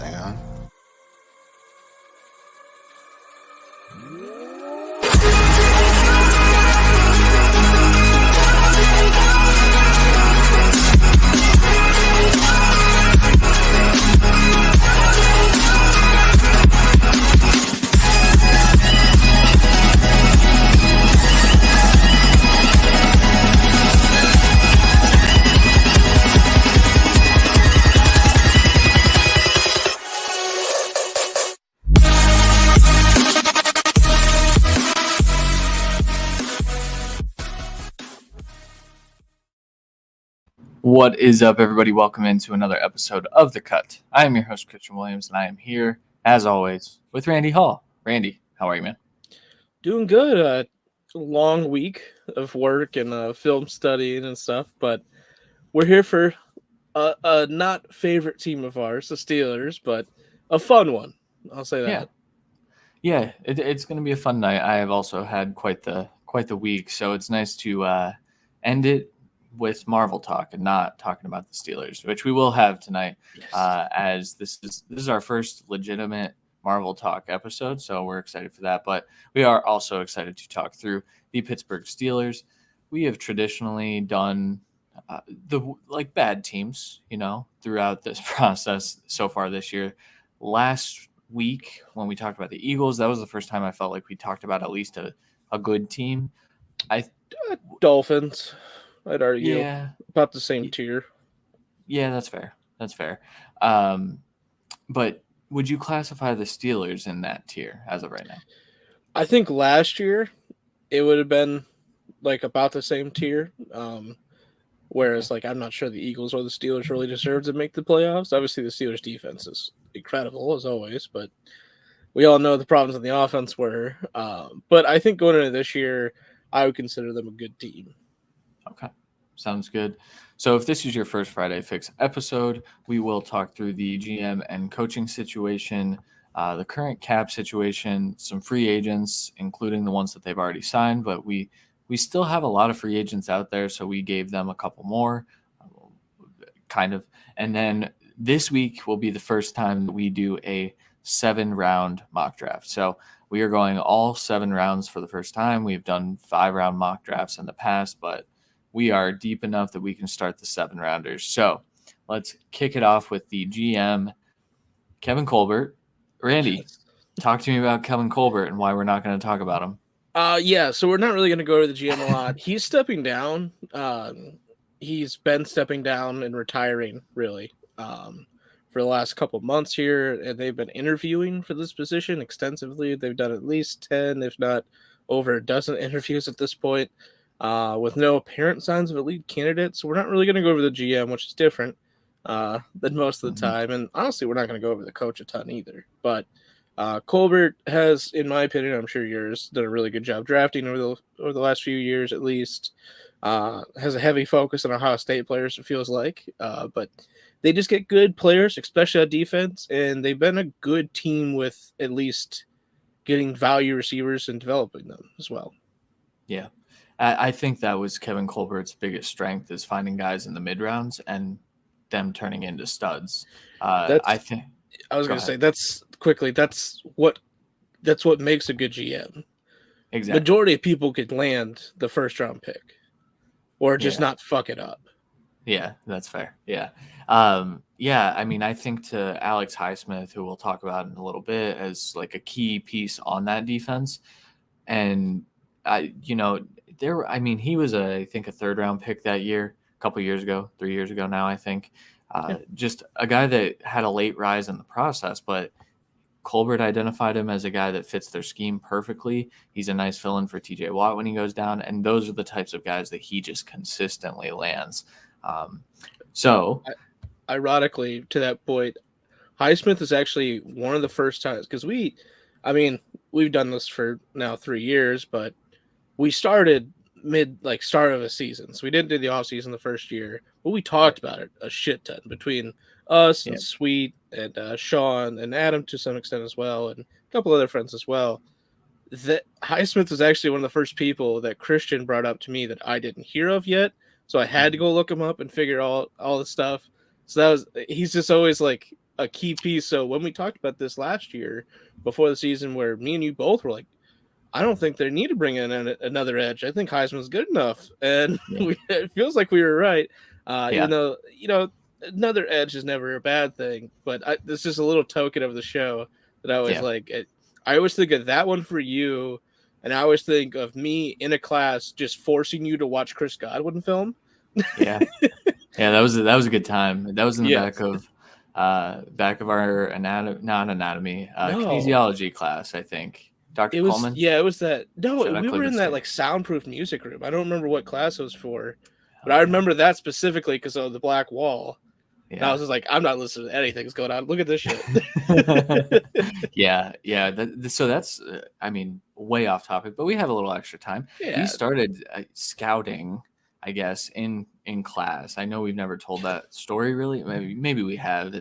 understand. What is up, everybody? Welcome into another episode of The Cut. I am your host, Christian Williams, and I am here, as always, with Randy Hall. Randy, how are you, man? Doing good. Long week of work and film studying and stuff, but we're here for a not favorite team of ours, the Steelers, but a fun one. I'll say that. Yeah, it's going to be a fun night. I have also had quite the week, so it's nice to end it with Marvel talk and not talking about the Steelers, which we will have tonight. Yes. As this is our first legitimate Marvel talk episode, so we're excited for that. But we are also excited to talk through the Pittsburgh Steelers. We have traditionally done the bad teams, throughout this process so far this year. Last week when we talked about the Eagles, that was the first time I felt like we talked about at least a good team. Dolphins, I'd argue. Yeah, about the same tier. Yeah, that's fair. But would you classify the Steelers in that tier as of right now? I think last year it would have been about the same tier. Whereas I'm not sure the Eagles or the Steelers really deserve to make the playoffs. Obviously, the Steelers defense is incredible as always, but we all know the problems in the offense were. But I think going into this year, I would consider them a good team. Okay, sounds good. So if this is your first Friday Fix episode, we will talk through the GM and coaching situation, the current cap situation, some free agents, including the ones that they've already signed, but we still have a lot of free agents out there, so we gave them a couple more, kind of. And then this week will be the first time that we do a 7-round mock draft. So we are going all 7 rounds for the first time. We've done 5-round mock drafts in the past, but we are deep enough that we can start the 7-rounders. So let's kick it off with the GM, Kevin Colbert. Randy, talk to me about Kevin Colbert and why we're not going to talk about him. So we're not really going to go to the GM a lot. He's stepping down. He's been stepping down and retiring, really, for the last couple months here, and they've been interviewing for this position extensively. They've done at least 10, if not over a dozen interviews at this point, with no apparent signs of a lead candidate. So we're not really going to go over the GM, which is different than most of the time. And honestly, we're not going to go over the coach a ton either. But Colbert has, in my opinion, I'm sure yours, done a really good job drafting over the last few years at least. Has a heavy focus on Ohio State players, it feels like. But they just get good players, especially on defense, and they've been a good team with at least getting value receivers and developing them as well. Yeah. I think that was Kevin Colbert's biggest strength, is finding guys in the mid-rounds and them turning into studs. I was going to say that's what makes a good GM. Exactly. Majority of people could land the first round pick or just not fuck it up. Yeah, that's fair. Yeah. I mean, I think to Alex Highsmith, who we'll talk about in a little bit, as a key piece on that defense. And he was I think a 3rd-round pick that year, a couple years ago, 3 years ago now, I think. Just a guy that had a late rise in the process, but Colbert identified him as a guy that fits their scheme perfectly. He's a nice fill-in for TJ Watt when he goes down, and those are the types of guys that he just consistently lands. Ironically, to that point, Highsmith is actually one of the first times, because we've done this for now 3 years, but we started start of a season. So we didn't do the off season the first year, but we talked about it a shit ton between us and Sweet and Sean and Adam to some extent as well, and a couple other friends as well. That Highsmith was actually one of the first people that Christian brought up to me that I didn't hear of yet. So I had to go look him up and figure all the stuff. So he's just always a key piece. So when we talked about this last year before the season, where me and you both were like, I don't think they need to bring in another edge. I think Heisman's good enough, and Yeah. it feels like we were right. Yeah. Even though another edge is never a bad thing, but this is a little token of the show that I always like. I always think of that one for you, and I always think of me in a class just forcing you to watch Chris Godwin film. Yeah. Yeah, that was a good time. That was in the Yes. back of our No. kinesiology class, I think. Dr. It was Coleman. it was that. No, Shout out we were in Cleveland that State. like soundproof music room. I don't remember what class it was for, but I remember that specifically because of the black wall. And I was just like, I'm not listening to anything that's going on. Look at this shit. Yeah. So that's, I mean, way off topic, but we have a little extra time. Yeah. We started scouting, I guess, in class. I know we've never told that story really. Maybe we have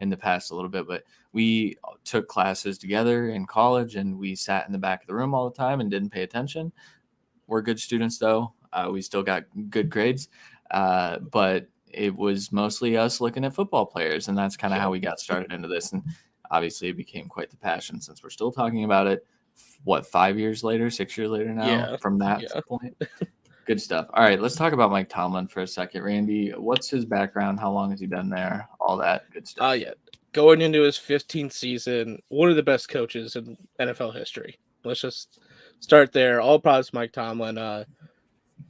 in the past a little bit, but we took classes together in college and we sat in the back of the room all the time and didn't pay attention. We're good students though. We still got good grades, but it was mostly us looking at football players, and that's kind of how we got started into this. And obviously it became quite the passion since we're still talking about it. What, 5 years later, 6 years later now from that point? Good stuff. All right, let's talk about Mike Tomlin for a second. Randy, what's his background? How long has he been there? All that good stuff. Going into his 15th season, one of the best coaches in NFL history. Let's just start there. All props to Mike Tomlin.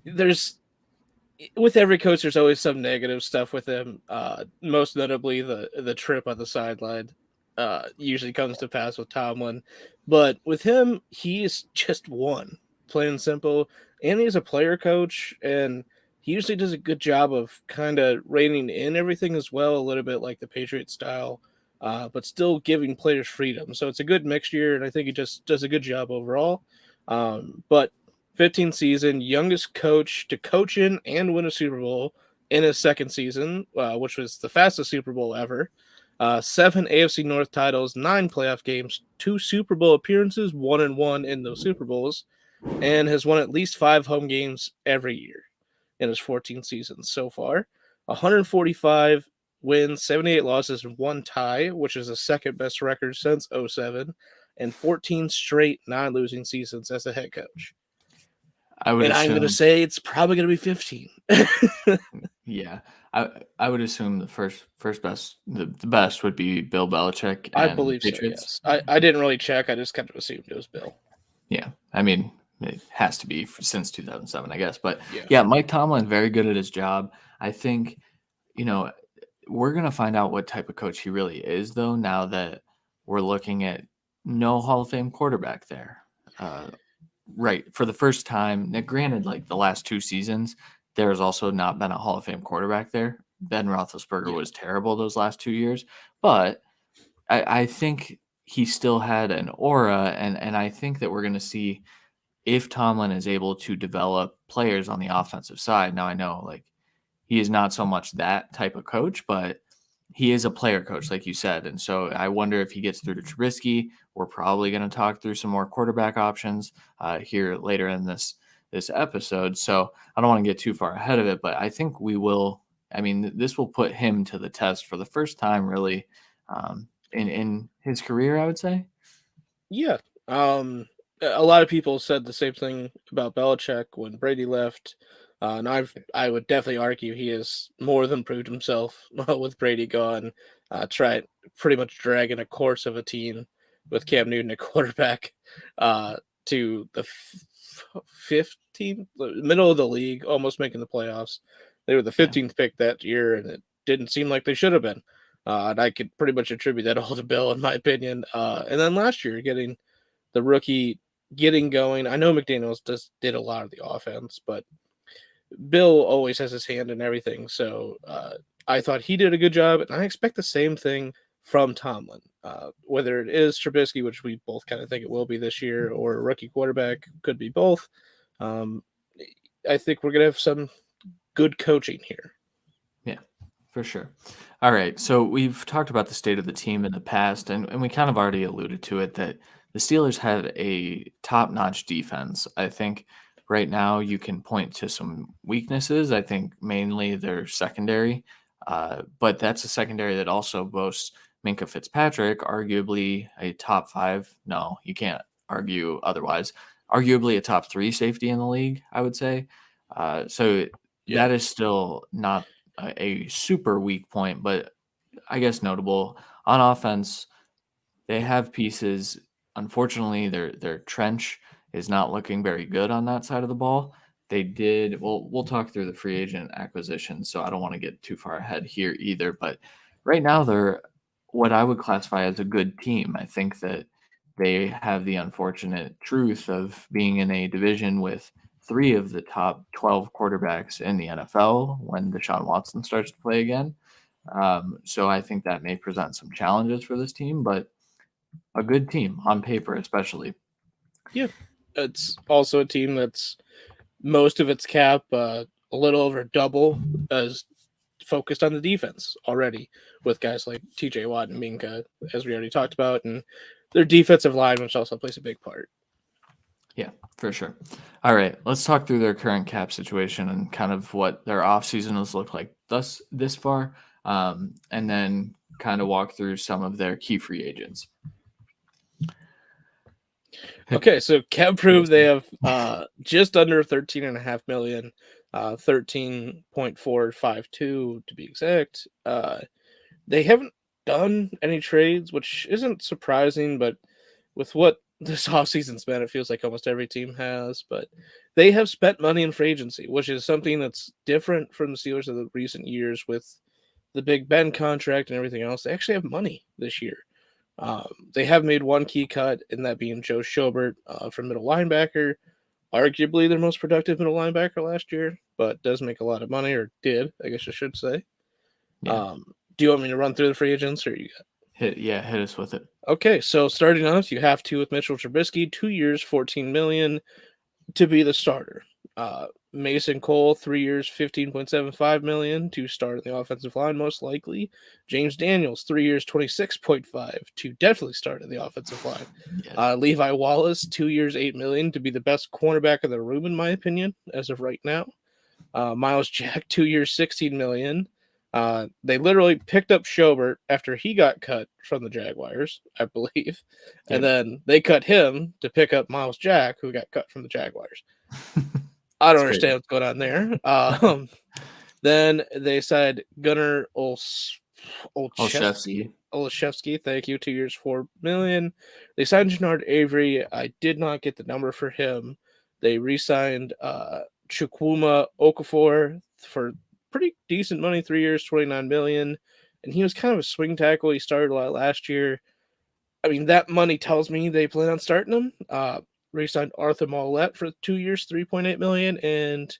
There's with every coach, there's always some negative stuff with him. Most notably, the trip on the sideline usually comes to pass with Tomlin. But with him, he's just one, plain and simple. And he's a player coach, and he usually does a good job of kind of reining in everything as well, a little bit like the Patriot style, but still giving players freedom. So it's a good mixture, and I think he just does a good job overall. But 15th season, youngest coach to coach in and win a Super Bowl in his second season, which was the fastest Super Bowl ever. 7 AFC North titles, 9 playoff games, 2 Super Bowl appearances, 1-1 in those Super Bowls, and has won at least 5 home games every year in his 14 seasons so far. 145 wins, 78 losses, and 1 tie, which is the second best record since 2007, and 14 straight non-losing seasons as a head coach. I'm going to say it's probably going to be 15. Yeah. I would assume the first best, the best would be Bill Belichick. I believe Patriots. So, yes. I didn't really check. I just kind of assumed it was Bill. Yeah. I mean, it has to be since 2007, I guess. But yeah, Mike Tomlin, very good at his job. I think, we're going to find out what type of coach he really is, though, now that we're looking at no Hall of Fame quarterback there. Right. For the first time, now granted, like the last 2 seasons, there's also not been a Hall of Fame quarterback there. Ben Roethlisberger was terrible those last 2 years, but I think he still had an aura, and I think that we're going to see if Tomlin is able to develop players on the offensive side. Now, I know like he is not so much that type of coach, but he is a player coach, like you said. And so I wonder if he gets through to Trubisky. We're probably going to talk through some more quarterback options here later in this episode. So I don't want to get too far ahead of it, but I think we will. I mean, this will put him to the test for the first time, really, in his career, I would say. Yeah. A lot of people said the same thing about Belichick when Brady left. And I would definitely argue he has more than proved himself with Brady gone. Pretty much dragging a course of a team with Cam Newton at quarterback to the 15th, middle of the league, almost making the playoffs. They were the 15th pick that year, and it didn't seem like they should have been. And I could pretty much attribute that all to Bill, in my opinion. And then last year, getting the rookie getting going. I know McDaniels did a lot of the offense, but Bill always has his hand in everything. So I thought he did a good job, and I expect the same thing from Tomlin. Whether it is Trubisky, which we both kind of think it will be this year, or a rookie quarterback, could be both. I think we're going to have some good coaching here. Yeah, for sure. All right, so we've talked about the state of the team in the past, and we kind of already alluded to it, that the Steelers have a top-notch defense. I think right now you can point to some weaknesses. I think mainly their secondary, but that's a secondary that also boasts Minkah Fitzpatrick, arguably a top 5. No, you can't argue otherwise. Arguably a top 3 safety in the league, I would say. So that is still not a super weak point, but I guess notable. On offense, they have pieces. Unfortunately, their trench is not looking very good on that side of the ball. They did well. We'll talk through the free agent acquisition, so I don't want to get too far ahead here either. But right now, they're what I would classify as a good team. I think that they have the unfortunate truth of being in a division with 3 of the top 12 quarterbacks in the NFL when Deshaun Watson starts to play again. So I think that may present some challenges for this team, but a good team on paper, especially. Yeah, it's also a team that's most of its cap, a little over double, as focused on the defense already, with guys like T.J. Watt and Minkah, as we already talked about, and their defensive line, which also plays a big part. Yeah, for sure. All right, let's talk through their current cap situation and kind of what their offseason has looked like this far, and then kind of walk through some of their key free agents. Okay, so cap proved they have just under $13.5 million, 13.452 to be exact. They haven't done any trades, which isn't surprising, but with what this offseason's been, it feels like almost every team has. But they have spent money in free agency, which is something that's different from the Steelers of the recent years with the Big Ben contract and everything else. They actually have money this year. They have made one key cut, and that being Joe Schobert from middle linebacker, arguably their most productive middle linebacker last year, but does make a lot of money, or did, I guess I should say. Yeah. Do you want me to run through the free agents, or you got? Hit us with it. Okay, so starting off, you have to with Mitchell Trubisky, 2 years, $14 million to be the starter. Mason Cole, 3 years, $15.75 million to start in the offensive line, most likely. James Daniels, 3 years, $26.5 to definitely start in the offensive line. Yes. Levi Wallace, 2 years, $8 million to be the best cornerback in the room, in my opinion, as of right now. Miles Jack, 2 years, $16 million. They literally picked up Schobert after he got cut from the Jaguars, I believe. And then they cut him to pick up Miles Jack, who got cut from the Jaguars. I don't understand what's going on there. Then they signed Gunnar Olszewski, thank you, 2 years, $4 million. They signed Jannard Avery. I did not get the number for him. They re-signed Chukwuma Okafor for pretty decent money, 3 years, $29 million. And he was kind of a swing tackle. He started a lot last year. I mean, that money tells me they plan on starting him. Re-signed Arthur Mollett for 2 years, $3.8 million, and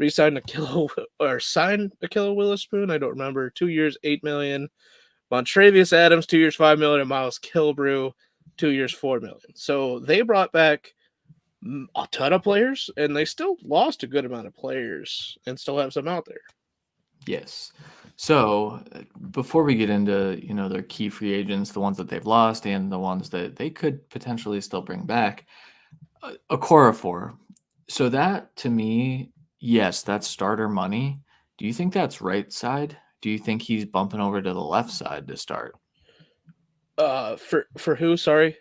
signed Akilla Witherspoon. I don't remember. 2 years, $8 million. Montravius Adams, 2 years, $5 million, and Miles Kilbrew, 2 years, $4 million. So they brought back a ton of players, and they still lost a good amount of players and still have some out there. Yes. So before we get into, their key free agents, the ones that they've lost and the ones that they could potentially still bring back, Okorafor. So that, to me, yes, that's starter money. Do you think that's right side? Do you think he's bumping over to the left side to start? For who? Sorry,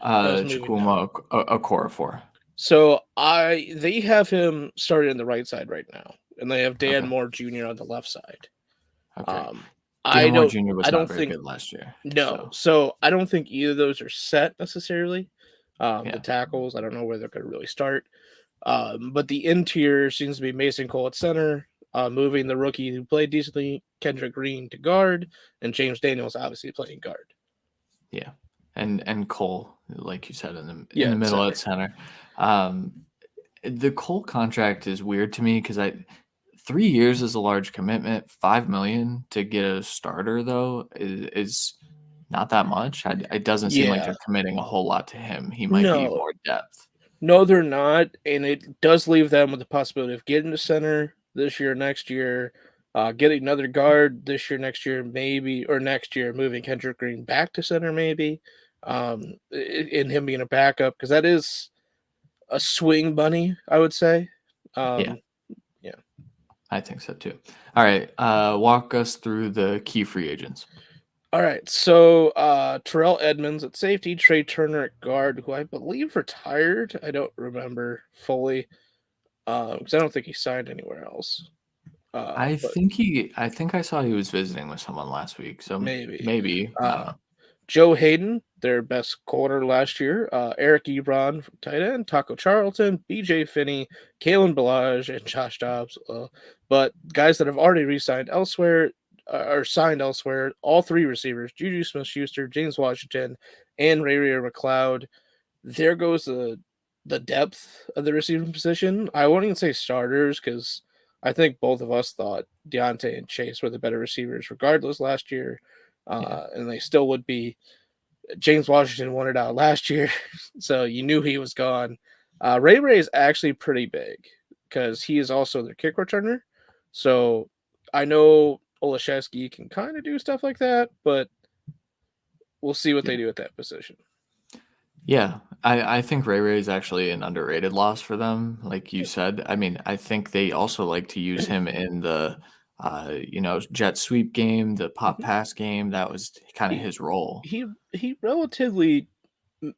Chukwuma Okorafor. So they have him started in the right side right now, and they have Dan Moore Jr. on the left side. Okay. Dan Moore Jr. was not very good last year. No, so I don't think either of those are set necessarily. The tackles, I don't know where they're going to really start. But the interior seems to be Mason Cole at center, moving the rookie who played decently, Kendrick Green, to guard, and James Daniels obviously playing guard. Yeah, and Cole, like you said, in the middle at center. The Cole contract is weird to me because 3 years is a large commitment. $5 million to get a starter though is not that much. It doesn't seem like they're committing a whole lot to him. He might be more depth. No, they're not, and it does leave them with the possibility of getting to center this year, next year, getting another guard this year, next year, maybe, or next year, moving Kendrick Green back to center, maybe, and him being a backup, because that is a swing bunny, I would say. Yeah. I think so too. All right, walk us through the key free agents. All right, so Terrell Edmonds at safety, Trey Turner at guard, who I believe retired. I don't remember fully because I don't think he signed anywhere else. But I think I saw he was visiting with someone last week, so maybe. maybe, I don't Uh, know. Joe Hayden, their best corner last year. Eric Ebron, from tight end. Taco Charlton, BJ Finney, Kalen Balaj, and Josh Dobbs. But guys that have already re-signed elsewhere or signed elsewhere, all three receivers, Juju Smith-Schuster, James Washington, and Ray McLeod. There goes the depth of the receiving position. I won't even say starters because I think both of us thought Deontay and Chase were the better receivers regardless last year. Yeah. And they still would be. James Washington won it out last year, so you knew he was gone. Ray is actually pretty big because he is also their kick returner. So I know Olszewski can kind of do stuff like that, but we'll see what they Yeah. do at that position. Yeah, I think Ray Ray is actually an underrated loss for them, like you said. I mean, I think they also like to use him in the, jet sweep game, the pop Mhm. pass game. That was kind of He his role. he relatively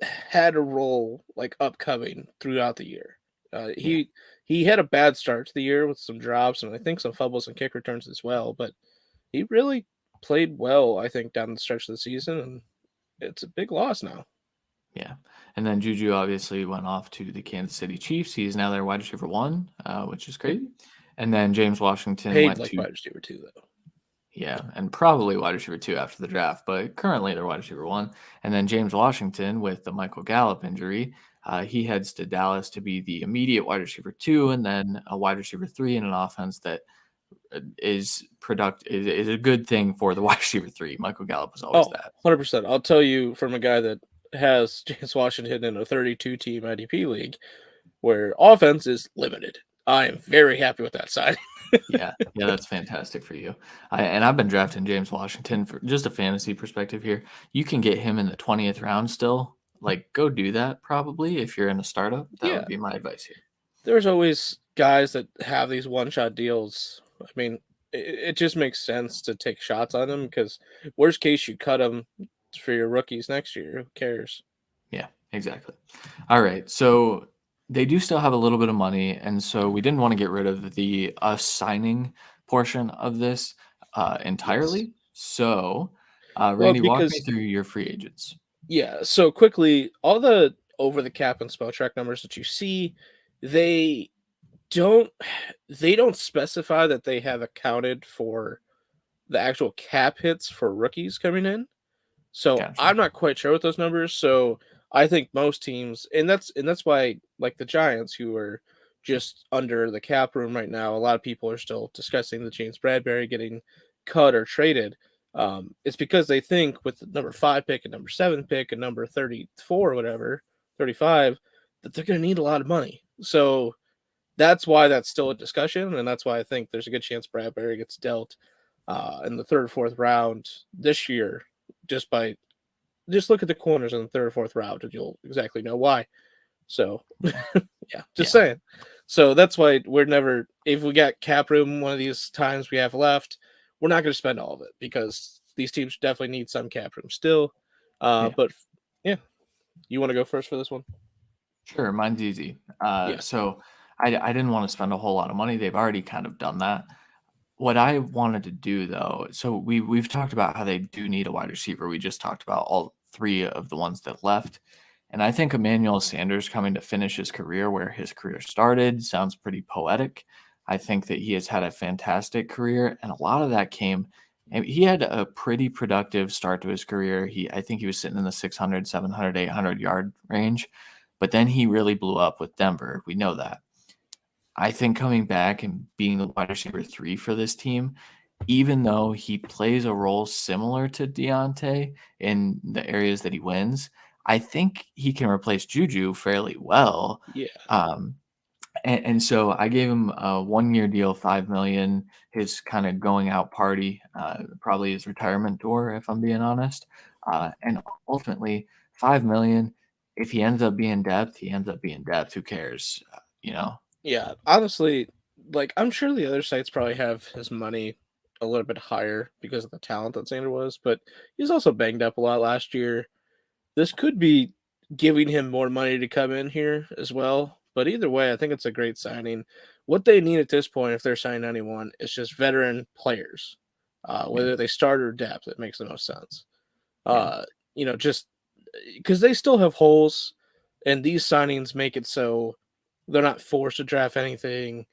had a role like upcoming throughout the year. Yeah, He had a bad start to the year with some drops and I think some fumbles and kick returns as well, but he really played well, I think, down the stretch of the season, and it's a big loss now. yeah. And then Juju obviously went off to the Kansas City Chiefs. He's now their wide receiver one, which is Yep. crazy. And then James Washington Paid went like to, wide receiver too, though. yeah, and probably wide receiver two after the draft, but currently they're wide receiver one. And then James Washington with the Michael Gallup injury, he heads to Dallas to be the immediate wide receiver two, and then a wide receiver three in an offense that is a good thing for the wide receiver three. Michael Gallup was always Oh, that. 100%. I'll tell you from a guy that has James Washington in a 32 team IDP league where offense is limited. I am very happy with that side. Yeah, yeah, that's fantastic for you. And I've been drafting James Washington for just a fantasy perspective here. You can get him in the 20th round still. Like, go do that probably if you're in a startup. That Yeah, would be my advice here. there's always guys that have these one shot deals. I mean, it just makes sense to take shots on them because worst case you cut them for your rookies next year. Who cares? Yeah, exactly. All right. So they do still have a little bit of money. And so we didn't want to get rid of the us signing portion of this Yes. entirely. So, Well, Randy, walk me because through your free agents. yeah, so quickly, all the over the cap and spell track numbers that you see, they don't they don't specify that they have accounted for the actual cap hits for rookies coming in. So Gotcha. I'm not quite sure with those numbers. So I think most teams, and that's why like the Giants, who are just under the cap room right now, a lot of people are still discussing the James Bradbury getting cut or traded. It's because they think with the number 5 pick and number 7 pick and number 34 or whatever, 35, that they're going to need a lot of money. So that's why that's still a discussion, and that's why I think there's a good chance Bradbury gets dealt in the third or fourth round this year, just look at the corners in the third or fourth round, and you'll exactly know why. So, yeah, just Yeah. saying. So that's why we're never, if we got cap room one of these times we have left, we're not going to spend all of it because these teams definitely need some cap room still. Yeah. But yeah, you want to go first for this one? Sure. Mine's easy. Yeah. So I didn't want to spend a whole lot of money. They've already kind of done that. What I wanted to do though, so we've talked about how they do need a wide receiver. We just talked about all three of the ones that left. And I think Emmanuel Sanders coming to finish his career where his career started sounds pretty poetic. I think that he has had a fantastic career, and a lot of that came. And he had a pretty productive start to his career. I think he was sitting in the 600, 700, 800 yard range, but then he really blew up with Denver. We know that. I think coming back and being the wide receiver three for this team, even though he plays a role similar to Deontay in the areas that he wins, I think he can replace Juju fairly well. Yeah. Um, and so I gave him a 1 year deal, 5 million. His kind of going out party, probably his retirement tour, if I'm being honest. And ultimately, 5 million. If he ends up being depth, he ends up being depth. Who cares? You know. Yeah. Honestly, like I'm sure the other sites probably have his money a little bit higher because of the talent that Sander was, but he's also banged up a lot last year. This could be giving him more money to come in here as well. But either way, I think it's a great signing. What they need at this point, if they're signing anyone, is just veteran players. Whether they start or depth, it makes the most sense. Just because they still have holes, and these signings make it so they're not forced to draft anything.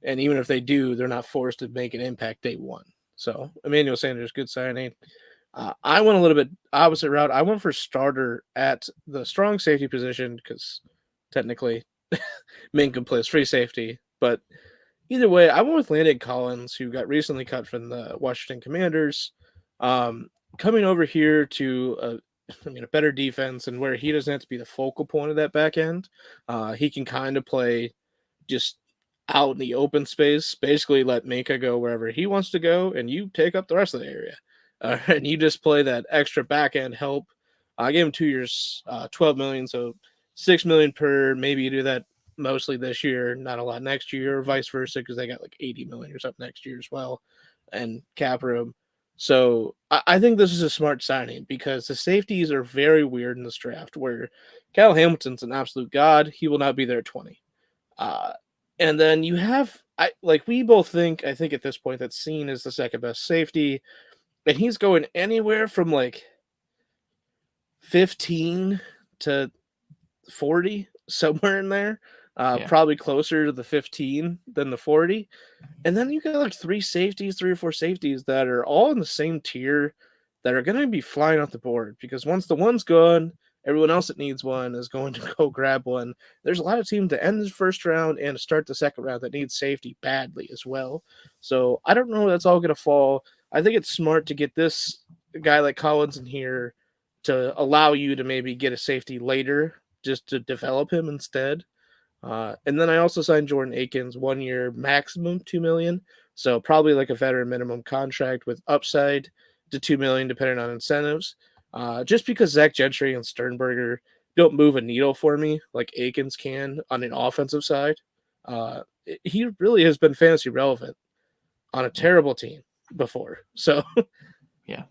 And even if they do, they're not forced to make an impact day one. So Emmanuel Sanders, good signing. I went a little bit opposite route. I went for starter at the strong safety position because technically Minka plays free safety. But either way, I went with Landon Collins, who got recently cut from the Washington Commanders, coming over here to a better defense and where he doesn't have to be the focal point of that back end. He can kind of play just out in the open space, basically let Minka go wherever he wants to go, and you take up the rest of the area. And you just play that extra back end help. I gave him 2 years, $12 million, so $6 million per. Maybe you do that mostly this year, not a lot next year, or vice versa, because they got like $80 million or something next year as well, and cap room. So I think this is a smart signing because the safeties are very weird in this draft. Where Cal Hamilton's an absolute god, he will not be there at 20. And then you have, we both think, I think at this point that Seen is the second best safety. And he's going anywhere from like 15 to 40, somewhere in there. Probably closer to the 15 than the 40. And then you got like three or four safeties that are all in the same tier that are going to be flying off the board because once the one's gone, everyone else that needs one is going to go grab one. There's a lot of teams to end the first round and start the second round that need safety badly as well. So I don't know where that's all going to fall. I think it's smart to get this guy like Collins in here to allow you to maybe get a safety later just to develop him instead. And then I also signed Jordan Akins 1 year, maximum $2 million. So probably like a veteran minimum contract with upside to $2 million depending on incentives. Just because Zach Gentry and Sternberger don't move a needle for me like Akins can on an offensive side. He really has been fantasy relevant on a terrible team before. So yeah.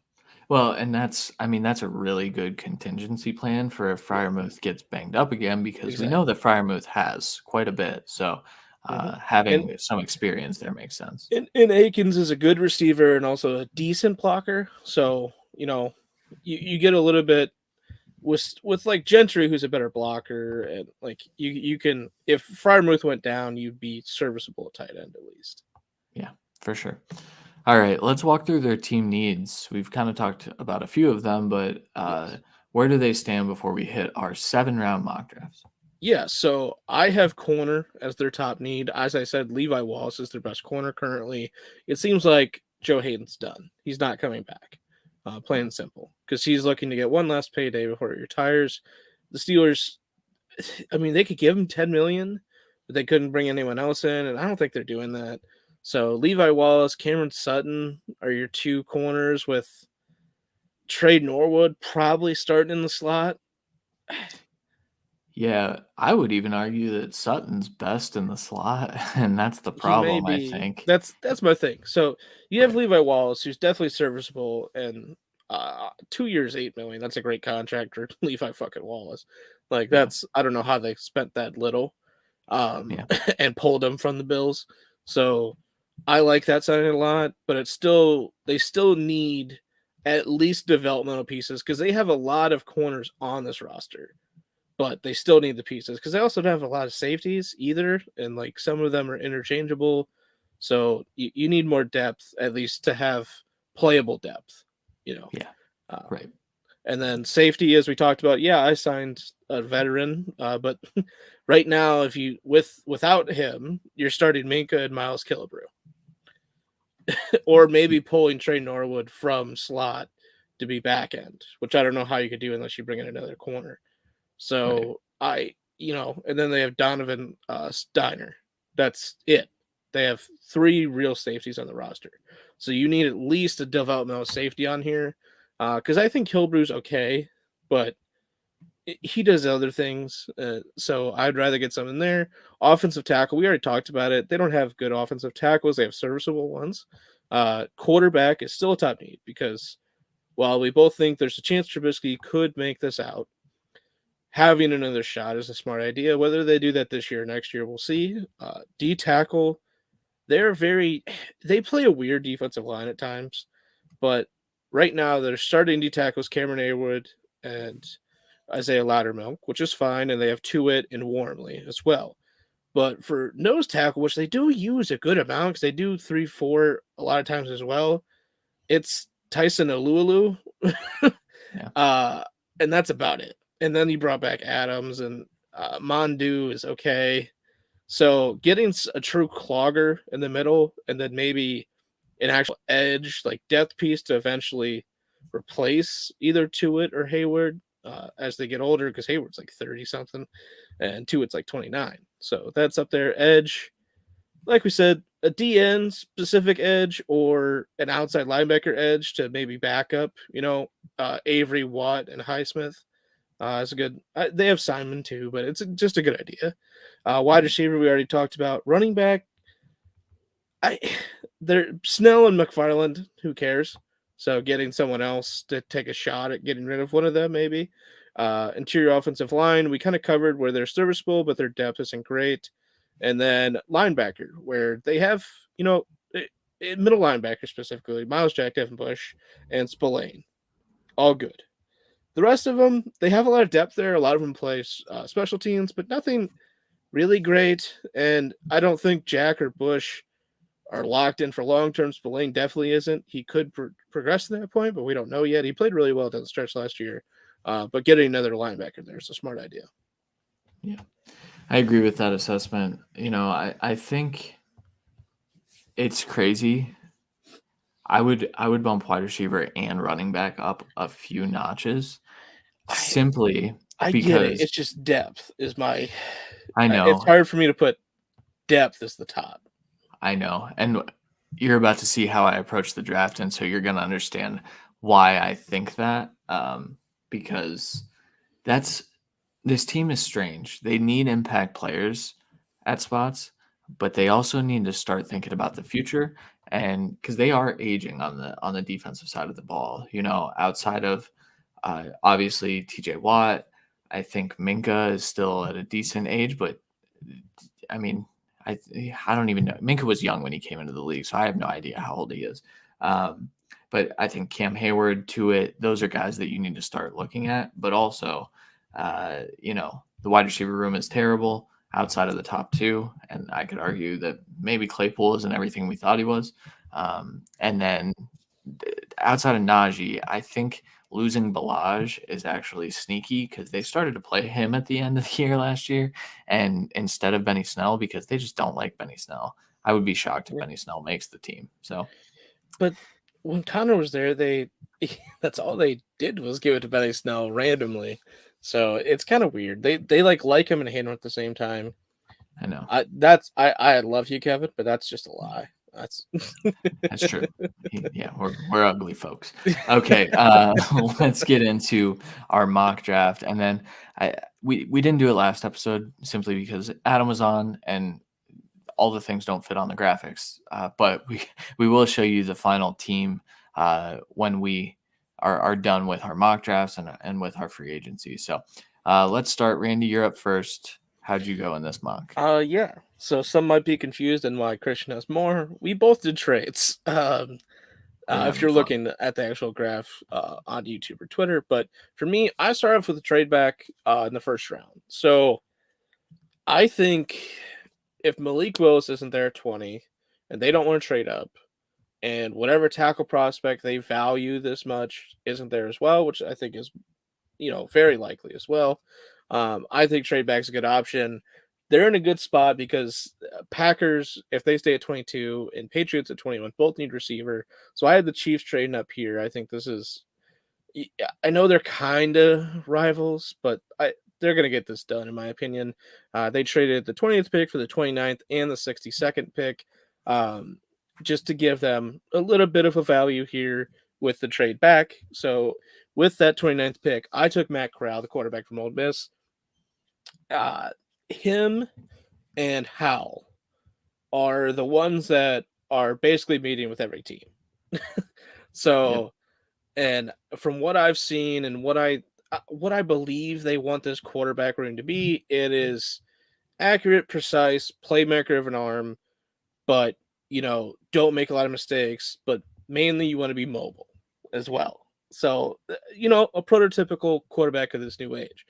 Well, and that's a really good contingency plan for if Freiermuth gets banged up again because we know that Freiermuth has quite a bit. So having some experience there makes sense. And Akins is a good receiver and also a decent blocker. So, you get a little bit with like Gentry, who's a better blocker, and like you can, if Freiermuth went down, you'd be serviceable at tight end at least. Yeah, for sure. All right, let's walk through their team needs. We've kind of talked about a few of them, but where do they stand before we hit our 7-round mock drafts? Yeah, so I have corner as their top need. As I said, Levi Wallace is their best corner currently. It seems like Joe Hayden's done. He's not coming back, plain and simple, because he's looking to get one last payday before he retires. The Steelers, they could give him $10 million, but they couldn't bring anyone else in, and I don't think they're doing that. So Levi Wallace, Cameron Sutton are your two corners with Trey Norwood probably starting in the slot. Yeah, I would even argue that Sutton's best in the slot, and that's the problem, I think. That's my thing. So you have Levi Wallace, who's definitely serviceable, and 2 years, $8 million. That's a great contract for Levi fucking Wallace. I don't know how they spent that little, and pulled him from the Bills. So I like that signing a lot, but they still need at least developmental pieces because they have a lot of corners on this roster, but they still need the pieces because they also don't have a lot of safeties either, and like some of them are interchangeable. So you need more depth at least to have playable depth, right. And then safety, as we talked about, I signed a veteran, but right now, without him, you're starting Minka and Miles Killebrew. Or maybe pulling Trey Norwood from slot to be back end, which I don't know how you could do unless you bring in another corner. So and then they have Donovan Steiner. That's it. They have 3 real safeties on the roster. So you need at least a developmental safety on here because I think Killbrew's okay, but he does other things. So I'd rather get some in there. Offensive tackle, we already talked about it. They don't have good offensive tackles. They have serviceable ones. Quarterback is still a top need because while we both think there's a chance Trubisky could make this out, having another shot is a smart idea. Whether they do that this year or next year, we'll see. D tackle, they play a weird defensive line at times, but right now they're starting D tackles Cameron Aywood and Isaiah Loudermilk, which is fine, and they have Tuitt and Wormley as well. But for nose tackle, which they do use a good amount because they do 3-4 a lot of times as well, it's Tyson Alualu. And that's about it. And then he brought back Adams, and Mondu is okay. So getting a true clogger in the middle and then maybe an actual edge, like depth piece to eventually replace either Tuitt or Hayward as they get older, because Hayward's like 30-something and Tuitt's like 29. So that's up there. Edge, like we said, a DN specific edge or an outside linebacker edge to maybe back up, Avery, Watt, and Highsmith. It's a good. They have Simon too, but it's just a good idea. Wide receiver we already talked about. Running back, they're Snell and McFarland. Who cares? So getting someone else to take a shot at getting rid of one of them, maybe. Interior offensive line, we kind of covered where they're serviceable, but their depth isn't great. And then linebacker, where they have, middle linebacker specifically, Miles Jack, Devin Bush, and Spillane. All good. The rest of them, they have a lot of depth there. A lot of them play special teams, but nothing really great. And I don't think Jack or Bush are locked in for long-term. Spillane definitely isn't. He could progress to that point, but we don't know yet. He played really well down the stretch last year. But getting another linebacker there is a smart idea. Yeah, I agree with that assessment. I think it's crazy. I would bump wide receiver and running back up a few notches simply I because get it. It's just depth is my. I know it's hard for me to put depth as the top. I know, and you're about to see how I approach the draft, and so you're going to understand why I think that. Because this team is strange. They need impact players at spots, but they also need to start thinking about the future, and because they are aging on the defensive side of the ball. Outside of obviously TJ Watt, I think Minka is still at a decent age, but I mean, I don't even know. Minka was young when he came into the league, so I have no idea how old he is. But I think Cam Hayward, Tuitt, those are guys that you need to start looking at. But also, the wide receiver room is terrible outside of the top two. And I could argue that maybe Claypool isn't everything we thought he was. And then outside of Najee, I think losing Balaj is actually sneaky because they started to play him at the end of the year last year and instead of Benny Snell because they just don't like Benny Snell. I would be shocked if Benny Snell makes the team. So, but when Connor was there, that's all they did was give it to Benny Snell randomly. So it's kind of weird. They like him and hate him at the same time. I know. I love you, Kevin, but that's just a lie. That's true. Yeah, we're ugly folks. Okay, let's get into our mock draft, and then we didn't do it last episode simply because Adam was on and all the things don't fit on the graphics. But we will show you the final team when we are done with our mock drafts and with our free agency. So let's start. Randy, you're up first. How'd you go in this mock? Yeah. So some might be confused and why Christian has more. We both did trades. If you're looking at the actual graph on YouTube or Twitter, but for me, I started off with a trade back in the first round. So I think if Malik Willis isn't there at 20 and they don't want to trade up, and whatever tackle prospect they value this much isn't there as well, which I think is, very likely as well. I think trade back's a good option. They're in a good spot because Packers, if they stay at 22 and Patriots at 21, both need receiver. So I had the Chiefs trading up here. I think this is, I know they're kind of rivals, but they're going to get this done, in my opinion. They traded the 20th pick for the 29th and the 62nd pick just to give them a little bit of a value here with the trade back. So with that 29th pick, I took Matt Corral, the quarterback from Ole Miss. Him and Howell are the ones that are basically meeting with every team. So, and from what I've seen and what I believe they want this quarterback room to be, it is accurate, precise, playmaker of an arm, but don't make a lot of mistakes, but mainly you want to be mobile as well. So, a prototypical quarterback of this new age.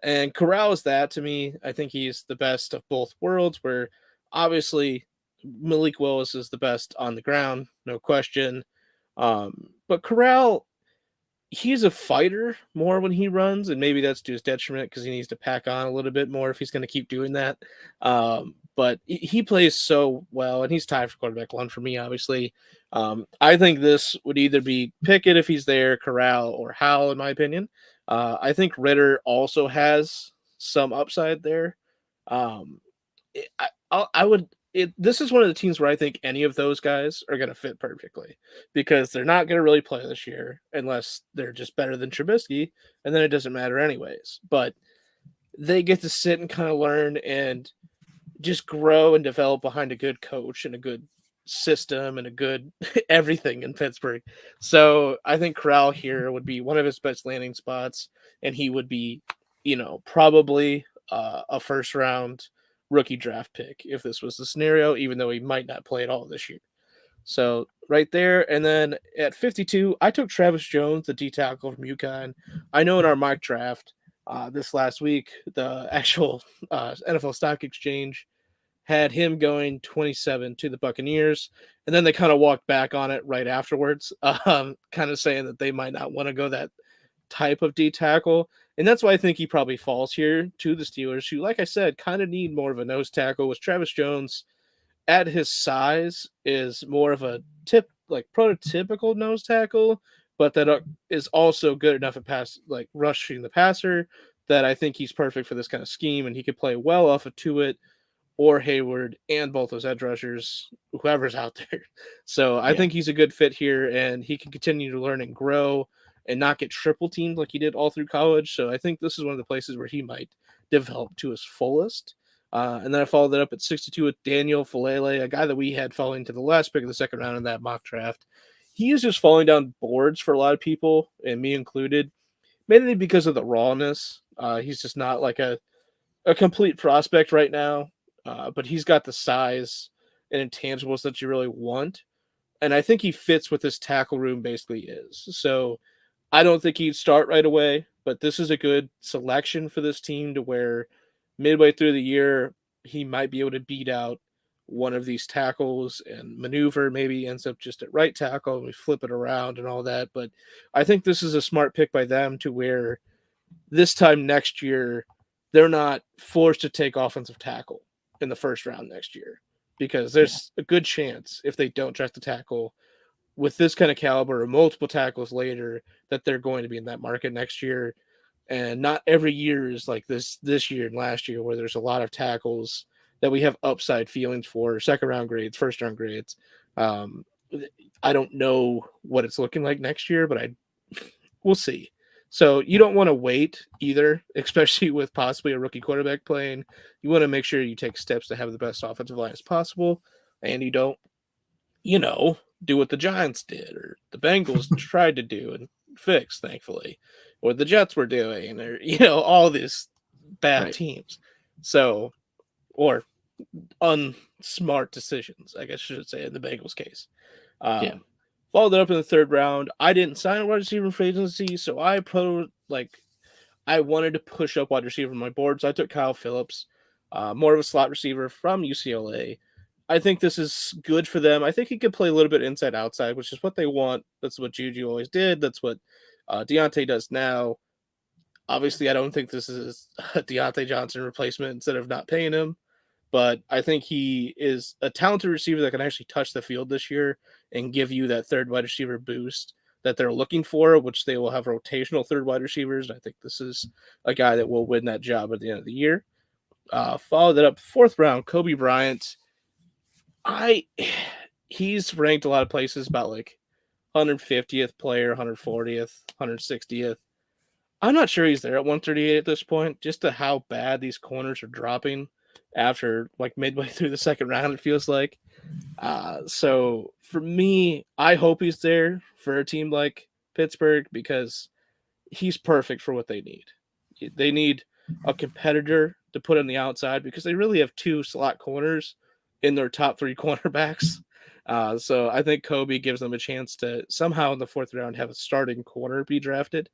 And Corral is that to me. I think he's the best of both worlds, where obviously Malik Willis is the best on the ground, no question. But Corral, he's a fighter more when he runs, and maybe that's to his detriment because he needs to pack on a little bit more if he's going to keep doing that. But he plays so well, and he's tied for quarterback one for me, obviously. I think this would either be Pickett if he's there, Corral, or Howell, in my opinion. I think Ritter also has some upside there. I would. This is one of the teams where I think any of those guys are going to fit perfectly because they're not going to really play this year unless they're just better than Trubisky, and then it doesn't matter anyways. But they get to sit and kind of learn and just grow and develop behind a good coach and a good system and a good everything in Pittsburgh. So I think Corral here would be one of his best landing spots, and he would be, probably a first round rookie draft pick if this was the scenario, even though he might not play at all this year. So right there. And then at 52, I took Travis Jones, the D tackle from UConn. I know in our mock draft this last week, the actual NFL Stock Exchange had him going 27 to the Buccaneers. And then they kind of walked back on it right afterwards, kind of saying that they might not want to go that type of D tackle. And that's why I think he probably falls here to the Steelers, who, like I said, kind of need more of a nose tackle. With Travis Jones at his size is more of a prototypical nose tackle, but that is also good enough at rushing the passer that I think he's perfect for this kind of scheme, and he could play well off of Tuitt or Hayward and both those edge rushers, whoever's out there. So I think he's a good fit here, and he can continue to learn and grow and not get triple teamed like he did all through college. So I think this is one of the places where he might develop to his fullest. And then I followed that up at 62 with Daniel Fellaille, a guy that we had falling to the last pick of the second round in that mock draft. He is just falling down boards for a lot of people, and me included, mainly because of the rawness. He's just not like a complete prospect right now, but he's got the size and intangibles that you really want. And I think he fits what this tackle room basically is. So I don't think he'd start right away, but this is a good selection for this team to where midway through the year, he might be able to beat out one of these tackles and maneuver, maybe ends up just at right tackle and we flip it around and all that. But I think this is a smart pick by them to where this time next year, they're not forced to take offensive tackle in the first round next year, because there's a good chance if they don't draft the tackle with this kind of caliber or multiple tackles later that they're going to be in that market next year. And not every year is like this year and last year where there's a lot of tackles that we have upside feelings for, second round grades, first round grades. I don't know what it's looking like next year, but we'll see. So you don't want to wait either, especially with possibly a rookie quarterback playing. You want to make sure you take steps to have the best offensive line as possible, and you don't, do what the Giants did or the Bengals tried to do and fix, thankfully, or the Jets were doing, or all these bad teams. So, or unsmart decisions, I guess I should say, in the Bengals case. Followed it up in the third round. I didn't sign a wide receiver for agency, so I wanted to push up wide receiver on my board, so I took Kyle Phillips, more of a slot receiver from UCLA. I think this is good for them. I think he could play a little bit inside-outside, which is what they want. That's what Juju always did. That's what Deontay does now. Obviously, I don't think this is a Deontay Johnson replacement instead of not paying him. But I think he is a talented receiver that can actually touch the field this year and give you that third wide receiver boost that they're looking for, which they will have rotational third wide receivers. I think this is a guy that will win that job at the end of the year. Followed it up, fourth round, Kobe Bryant. He's ranked a lot of places about like 150th player, 140th, 160th. I'm not sure he's there at 138 at this point, just to how bad these corners are dropping after like midway through the second round, it feels like. So for me, I hope he's there for a team like Pittsburgh because he's perfect for what they need. They need a competitor to put on the outside because they really have two slot corners in their top three cornerbacks. So I think Kobe gives them a chance to somehow in the fourth round have a starting corner be drafted.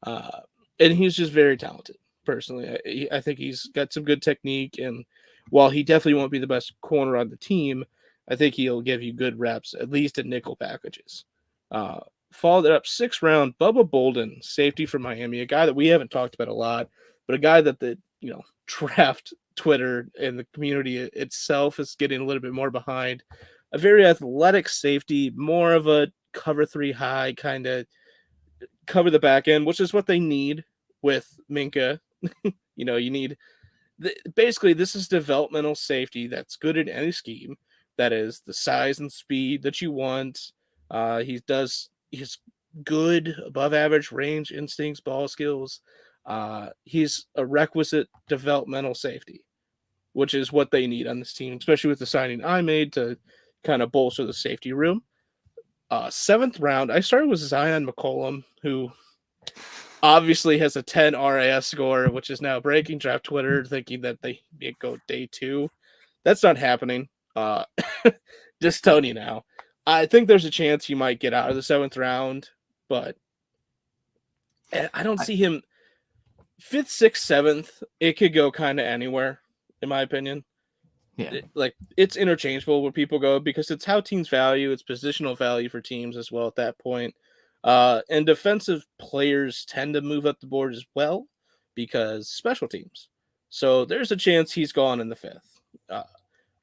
Uh, and he's just very talented. Personally, I think he's got some good technique, and while he definitely won't be the best corner on the team, I think he'll give you good reps, at least in nickel packages. Followed it up 6th round, Bubba Bolden, safety from Miami, a guy that we haven't talked about a lot, but a guy that the draft Twitter and the community itself is getting a little bit more behind. A very athletic safety, more of a cover 3 high kind of cover the back end, which is what they need with Minka. You need basically this is developmental safety that's good in any scheme. That is the size and speed that you want. He's good above average range instincts, ball skills. He's a requisite developmental safety, which is what they need on this team, especially with the signing I made to kind of bolster the safety room. 7th round, I started with Zion McCollum, who obviously has a 10 RAS score, which is now breaking draft Twitter, thinking that they go day 2. That's not happening. Just telling you now. I think there's a chance he might get out of the 7th round, but I don't see him 5th, 6th, 7th. It could go kind of anywhere, in my opinion. Yeah. It's interchangeable where people go because it's how teams value, it's positional value for teams as well at that point. And defensive players tend to move up the board as well because special teams. So there's a chance he's gone in the 5th.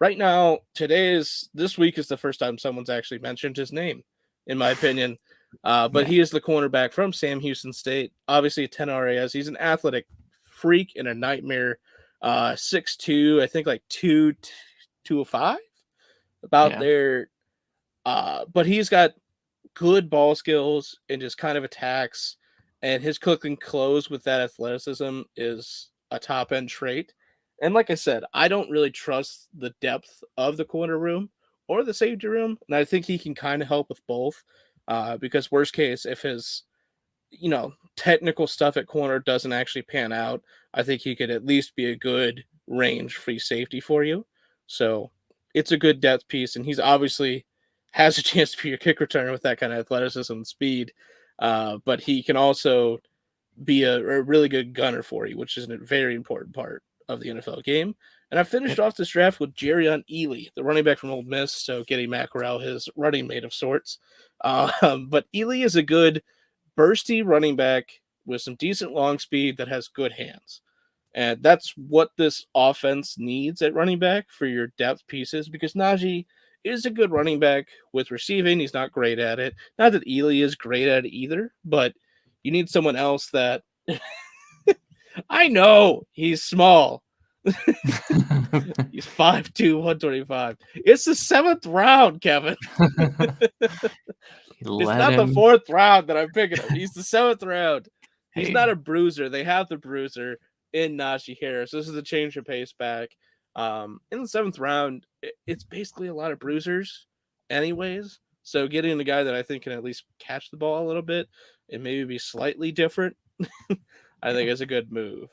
Right now, this week is the first time someone's actually mentioned his name, in my opinion. But he is the cornerback from Sam Houston State. Obviously, 10 RAS. He's an athletic freak and a nightmare. 6'2", I think like 205, about there. But he's got good ball skills and just kind of attacks. And his cook and close with that athleticism is a top end trait. And like I said, I don't really trust the depth of the corner room or the safety room. And I think he can kind of help with both. Because worst case, if his, technical stuff at corner doesn't actually pan out, I think he could at least be a good range free safety for you. So it's a good depth piece. And he's obviously has a chance to be your kick returner with that kind of athleticism and speed. But he can also be a really good gunner for you, which is a very important part of the NFL game. And I finished off this draft with Jerrion Ealy, the running back from Ole Miss, so getting Matt Corral his running mate of sorts. But Ealy is a good bursty running back with some decent long speed that has good hands. And that's what this offense needs at running back for your depth pieces, because Najee is a good running back with receiving. He's not great at it. Not that Ealy is great at it either, but you need someone else that I know he's small. He's 5'2", 125. It's the 7th round, Kevin. It's not the 4th round that I'm picking him. He's the 7th round. He's not a bruiser. They have the bruiser in Najee Harris. This is a change of pace back. In the 7th round, it's basically a lot of bruisers anyways. So getting a guy that I think can at least catch the ball a little bit and maybe be slightly different, I think is a good move.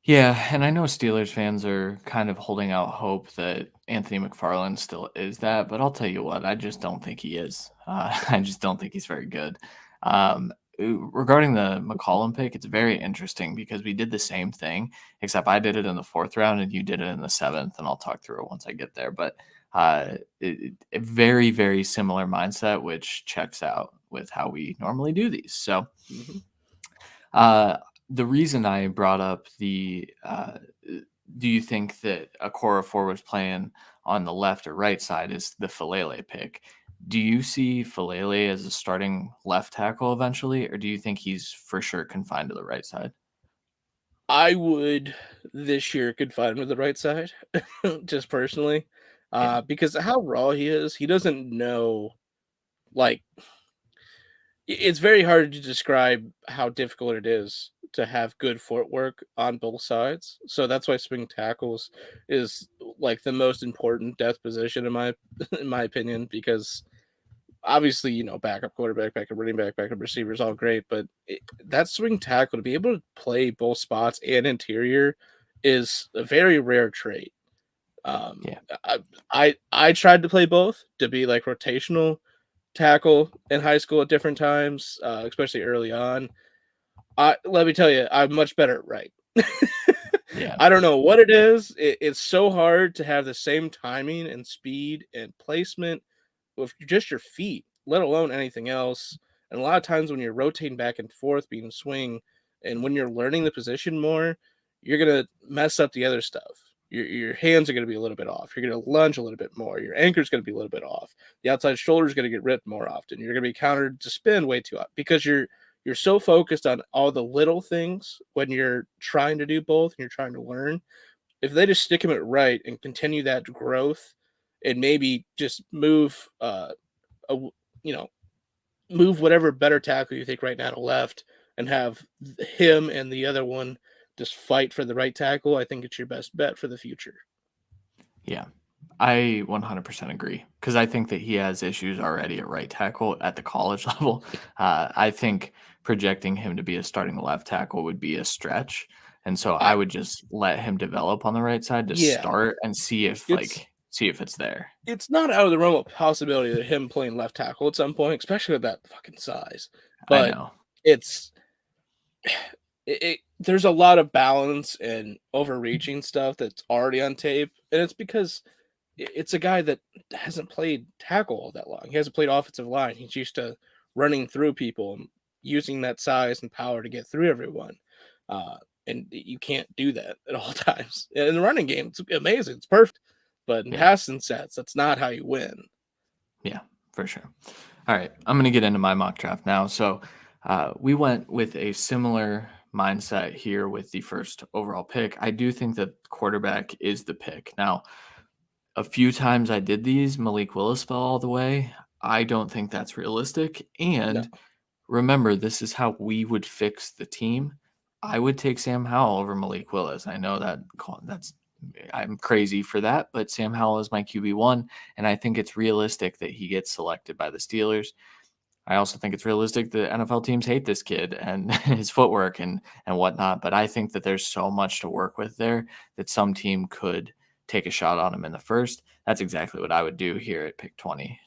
Yeah, and I know Steelers fans are kind of holding out hope that Anthony McFarland still is that, but I'll tell you what, I just don't think he is. I just don't think he's very good. Regarding the McCollum pick, it's very interesting because we did the same thing, except I did it in the 4th round and you did it in the 7th, and I'll talk through it once I get there. But a very, very similar mindset, which checks out with how we normally do these. So the reason I brought up do you think that a core of 4 was playing on the left or right side is the Fellaille pick. Do you see Fellaille as a starting left tackle eventually, or do you think he's for sure confined to the right side? I would this year confine him to the right side, just personally, because how raw he is. He doesn't know, it's very hard to describe how difficult it is to have good footwork on both sides. So that's why swing tackles is like the most important depth position in my opinion, because obviously, backup quarterback, backup running back, backup receiver is all great, but that swing tackle to be able to play both spots and interior is a very rare trait. Yeah. I tried to play both to be like rotational tackle in high school at different times, especially early on. Let me tell you, I'm much better at right. Yeah. I don't know what it is. It's so hard to have the same timing and speed and placement with just your feet, let alone anything else. And a lot of times when you're rotating back and forth, being swing, and when you're learning the position more, you're gonna mess up the other stuff. Your hands are gonna be a little bit off. You're gonna lunge a little bit more. Your anchor's gonna be a little bit off. The outside shoulder is gonna get ripped more often. You're gonna be countered to spin way too often because you're so focused on all the little things when you're trying to do both and you're trying to learn. If they just stick him at right and continue that growth and maybe just move a, you know move whatever better tackle you think right now to left and have him and the other one just fight for the right tackle, I think it's your best bet for the future. Yeah, I 100% agree because I think that he has issues already at right tackle at the college level. I think projecting him to be a starting left tackle would be a stretch. And so I I would just let him develop on the right side to Yeah, start and see if it's it's there. it's not out of the realm of possibility that him playing left tackle at some point, especially with that fucking size. I But know. it's there's a lot of balance and overreaching stuff that's already on tape, and it's because it's a guy that hasn't played tackle all that long. He hasn't played offensive line. He's used to running through people and using that size and power to get through everyone. Uh, and you can't do that at all times. In the running game, it's amazing. It's perfect. But in Yeah. passing sets, that's not how you win. Yeah, for sure. All right, I'm going to get into my mock draft now. So we went with a similar mindset here with the first overall pick. I do think that quarterback is the pick. Now, a few times I did these, Malik Willis fell all the way. I don't think that's realistic. No. And remember, this is how we would fix the team. I would take Sam Howell over Malik Willis. I know that's I'm crazy for that, but Sam Howell is my QB1, and I think it's realistic that he gets selected by the Steelers. I also think it's realistic that NFL teams hate this kid and his footwork and whatnot. But I think that there's so much to work with there that some team could take a shot on him in the first. That's exactly what I would do here at pick 20.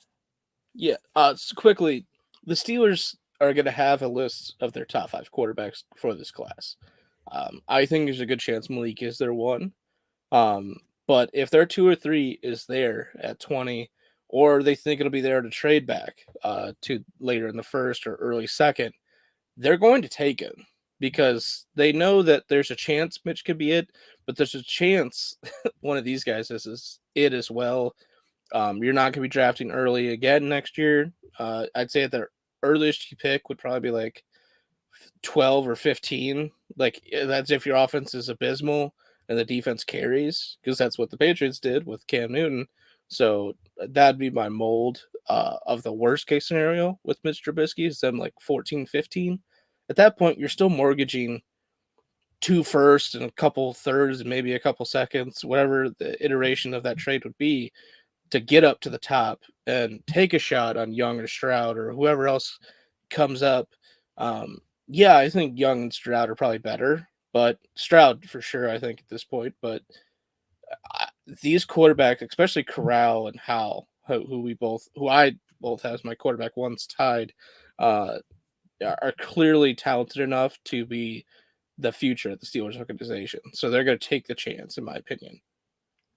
Yeah. So quickly, the Steelers are going to have a list of their top 5 quarterbacks for this class. I think there's a good chance Malik is their one. But if their 2 or 3 is there at 20, or they think it'll be there to trade back to later in the first or early second, they're going to take it because they know that there's a chance Mitch could be it, but there's a chance one of these guys is it as well. You're not going to be drafting early again next year. I'd say at the earliest you pick would probably be like 12 or 15. Like that's if your offense is abysmal and the defense carries, because that's what the Patriots did with Cam Newton. So that'd be my mold of the worst case scenario with Mitch Trubisky is them like 14, 15. At that point, you're still mortgaging 2 firsts and a couple thirds and maybe a couple seconds, whatever the iteration of that trade would be, to get up to the top and take a shot on Young or Stroud or whoever else comes up. Yeah, I think Young and Stroud are probably better, but Stroud for sure, I think at this point. But these quarterbacks, especially Corral and Howell, who I both have as my quarterback ones tied, are clearly talented enough to be the future of the Steelers organization. So they're going to take the chance, in my opinion.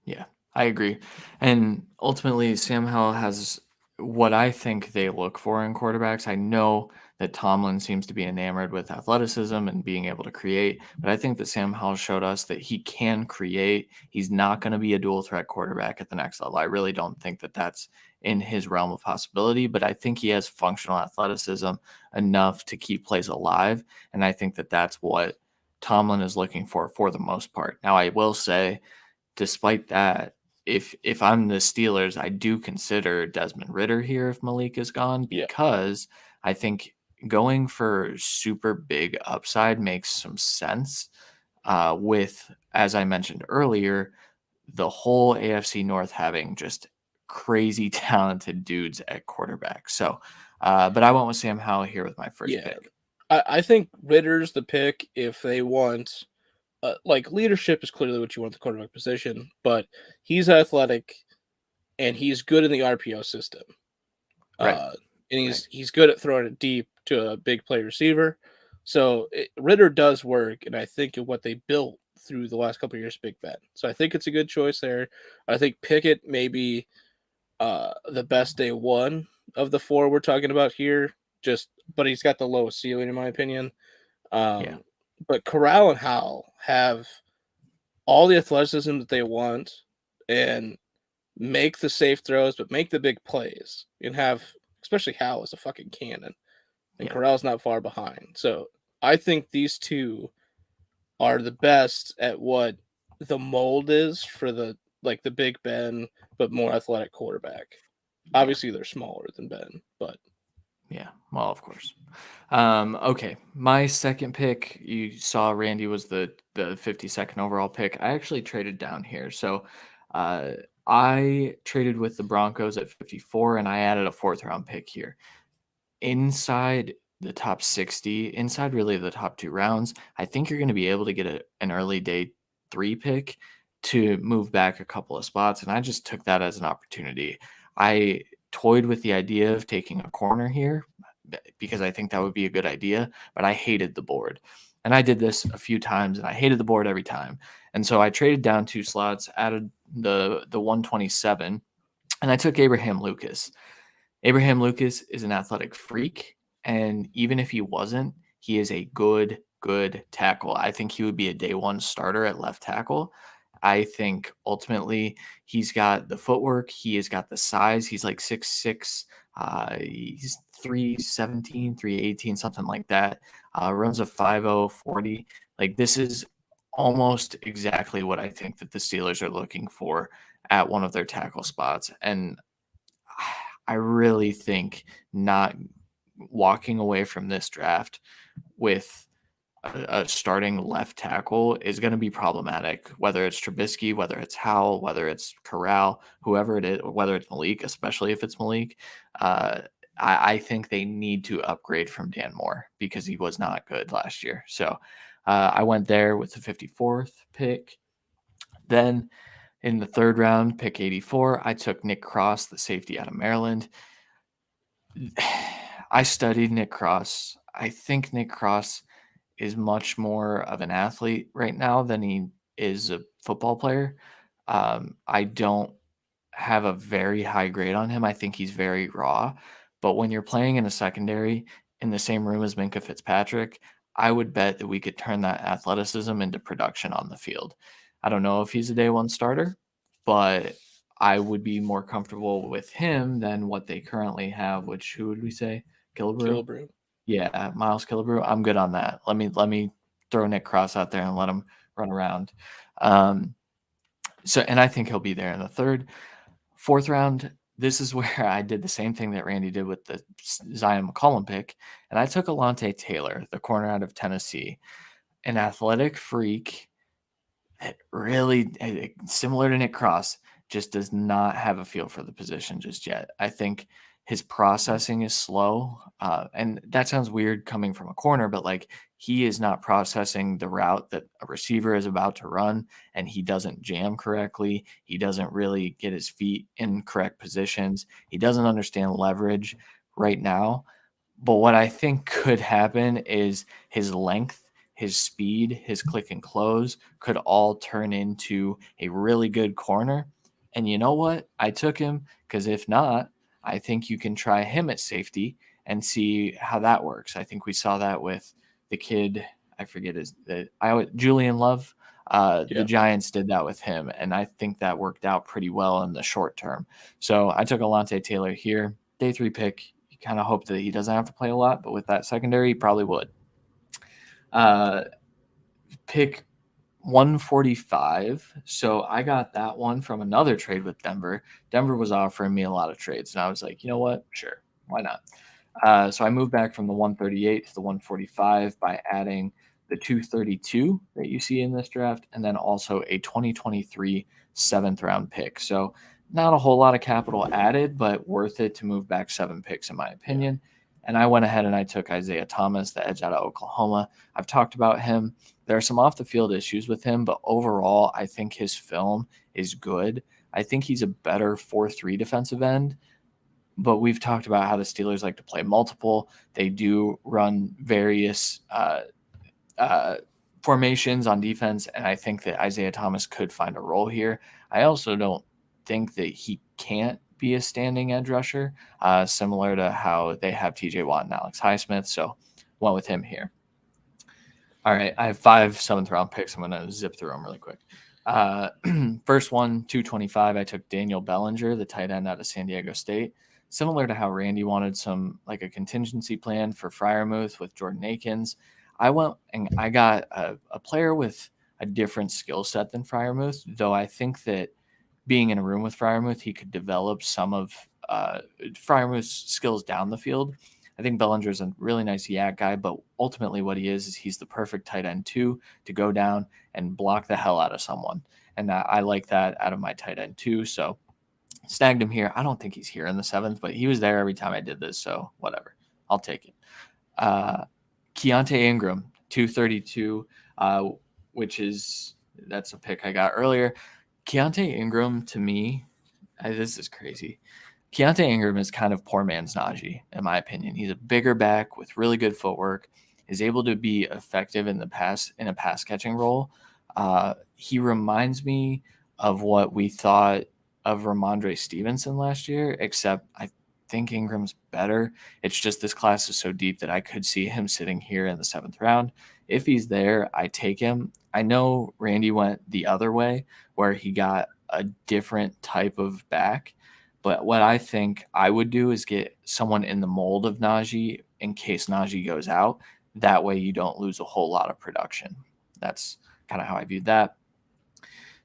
Yeah, I agree. And ultimately, Sam Howell has what I think they look for in quarterbacks. I know that Tomlin seems to be enamored with athleticism and being able to create, but I think that Sam Howell showed us that he can create. He's not going to be a dual threat quarterback at the next level. I really don't think that that's in his realm of possibility, but I think he has functional athleticism enough to keep plays alive. And I think that that's what Tomlin is looking for the most part. Now, I will say, despite that, if I'm the Steelers, I do consider Desmond Ridder here if Malik is gone, Yeah. because I think going for super big upside makes some sense with, as I mentioned earlier, the whole AFC North having just crazy talented dudes at quarterback. So, but I went with Sam Howell here with my first pick. I think Ritter's the pick if they want. Like leadership is clearly what you want at the quarterback position, but he's athletic and he's good in the RPO system. Right. And he's good at throwing it deep to a big play receiver. So Ritter does work, and I think what they built through the last couple of years, Big Ben. So I think it's a good choice there. I think Pickett may be the best day one of the four we're talking about here. But he's got the lowest ceiling in my opinion. But Corral and Howell have all the athleticism that they want and make the safe throws, but make the big plays and have, especially Howell is a fucking cannon and Corral's not far behind. So I think these two are the best at what the mold is for the Big Ben, but more athletic quarterback. Obviously they're smaller than Ben, but yeah, well, of course. Okay, my second pick, you saw Randy was the 52nd overall pick. I actually traded down here. So I traded with the Broncos at 54, and I added a fourth round pick here. Inside the top 60, inside really the top two rounds, I think you're going to be able to get an early day 3 pick to move back a couple of spots. And I just took that as an opportunity. I toyed with the idea of taking a corner here because I think that would be a good idea, but I hated the board. And I did this a few times and I hated the board every time. And so I traded down 2 slots, added the 127, and I took Abraham Lucas. Abraham Lucas is an athletic freak, and even if he wasn't, he is a good tackle. I think he would be a day one starter at left tackle. I think ultimately he's got the footwork, he has got the size. He's like 6'6", he's 317, 318, something like that. Runs a 5.0 40. Like this is almost exactly what I think that the Steelers are looking for at one of their tackle spots. And I really think not walking away from this draft with a starting left tackle is going to be problematic, whether it's Trubisky, whether it's Howell, whether it's Corral, whoever it is, whether it's Malik, especially if it's Malik. I think they need to upgrade from Dan Moore because he was not good last year. So I went there with the 54th pick. Then in the third round, pick 84, I took Nick Cross, the safety out of Maryland. I studied Nick Cross. I think Nick Cross is much more of an athlete right now than he is a football player. I don't have a very high grade on him. I think he's very raw. But when you're playing in a secondary in the same room as Minkah Fitzpatrick, I would bet that we could turn that athleticism into production on the field. I don't know if he's a day one starter, but I would be more comfortable with him than what they currently have, which who would we say? Killebrew? Yeah, Miles Killebrew. I'm good on that. Let me throw Nick Cross out there and let him run around. And I think he'll be there in the third. Fourth round, this is where I did the same thing that Randy did with the Zion McCollum pick, and I took Alontae Taylor, the corner out of Tennessee, an athletic freak, really similar to Nick Cross, just does not have a feel for the position just yet. I think his processing is slow, and that sounds weird coming from a corner, but like he is not processing the route that a receiver is about to run, and he doesn't jam correctly. He doesn't really get his feet in correct positions. He doesn't understand leverage right now. But what I think could happen is his length, his speed, his click and close could all turn into a really good corner. And you know what? I took him because if not, I think you can try him at safety and see how that works. I think we saw that with the kid, I forget Julian Love. The Giants did that with him, and I think that worked out pretty well in the short term. So I took Alontae Taylor here, day 3 pick. You kind of hope that he doesn't have to play a lot, but with that secondary, he probably would. Pick 145. So I got that one from another trade with Denver. Denver was offering me a lot of trades, and I was like, you know what? Sure, why not? So I moved back from the 138 to the 145 by adding the 232 that you see in this draft, and then also a 2023 seventh round pick. So not a whole lot of capital added, but worth it to move back 7 picks, in my opinion. And I went ahead and I took Isaiah Thomas, the edge out of Oklahoma. I've talked about him. There are some off the field issues with him, but overall, I think his film is good. I think he's a better 4-3 defensive end. But we've talked about how the Steelers like to play multiple. They do run various formations on defense, and I think that Isaiah Thomas could find a role here. I also don't think that he can't be a standing edge rusher, similar to how they have TJ Watt and Alex Highsmith. So went with him here. All right, I have 5 7th-round picks. I'm going to zip through them really quick. First one, 225, I took Daniel Bellinger, the tight end out of San Diego State. Similar to how Randy wanted a contingency plan for Freiermuth with Jordan Akins, I went and I got a player with a different skill set than Freiermuth, though I think that being in a room with Freiermuth, he could develop some of Freiermuth's skills down the field. I think Bellinger's a really nice yak guy, but ultimately what he is he's the perfect tight end 2 to go down and block the hell out of someone. And I like that out of my tight end 2, so snagged him here. I don't think he's here in the 7th, but he was there every time I did this, so whatever. I'll take it. Keonta Ingram, 232, that's a pick I got earlier. Keonta Ingram, to me, this is crazy. Keonta Ingram is kind of poor man's Najee, in my opinion. He's a bigger back with really good footwork, is able to be effective in a pass catching role. He reminds me of what we thought of Ramondre Stevenson last year, except I think Ingram's better. It's just this class is so deep that I could see him sitting here in the 7th round. If he's there, I take him. I know Randy went the other way where he got a different type of back, but what I think I would do is get someone in the mold of Najee in case Najee goes out. That way you don't lose a whole lot of production. That's kind of how I viewed that.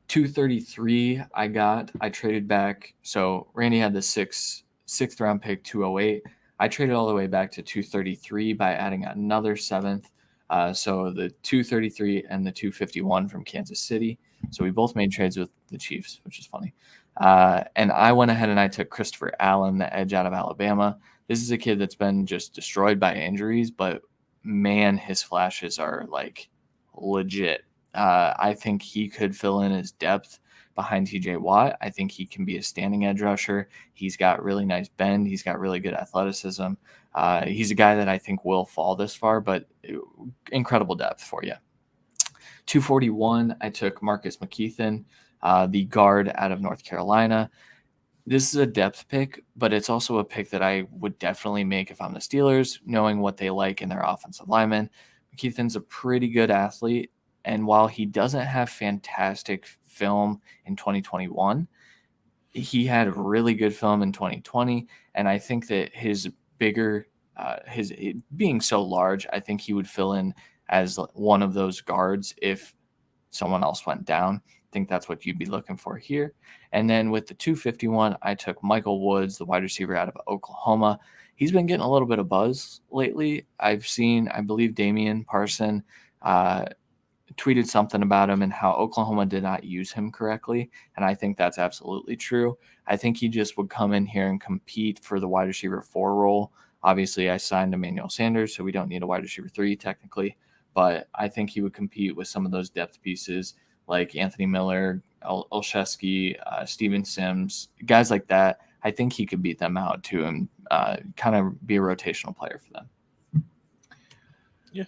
233 I traded back. So Randy had the sixth round pick, 208. I traded all the way back to 233 by adding another 7th. So the 233 and the 251 from Kansas City. So we both made trades with the Chiefs, which is funny. And I went ahead and I took Christopher Allen, the edge out of Alabama. This is a kid that's been just destroyed by injuries, but man, his flashes are like legit. I think he could fill in his depth behind TJ Watt. I think he can be a standing edge rusher. He's got really nice bend. He's got really good athleticism. He's a guy that I think will fall this far, but incredible depth for you. 241, I took Marcus Mckeithen, the guard out of North Carolina. This is a depth pick, but it's also a pick that I would definitely make if I'm the Steelers, knowing what they like in their offensive linemen. Mckeithen's a pretty good athlete, and while he doesn't have fantastic film in 2021, he had really good film in 2020, and I think that his being so large, I think he would fill in as one of those guards if someone else went down. I think that's what you'd be looking for here. And then with the 251, I took Michael Woods, the wide receiver out of Oklahoma. He's been getting a little bit of buzz lately. I've seen, I believe Damian Parson tweeted something about him and how Oklahoma did not use him correctly. And I think that's absolutely true. I think he just would come in here and compete for the wide receiver 4 role. Obviously, I signed Emmanuel Sanders, so we don't need a wide receiver 3 technically. But I think he would compete with some of those depth pieces like Anthony Miller, Olszewski, Steven Sims, guys like that. I think he could beat them out too and kind of be a rotational player for them. Yeah.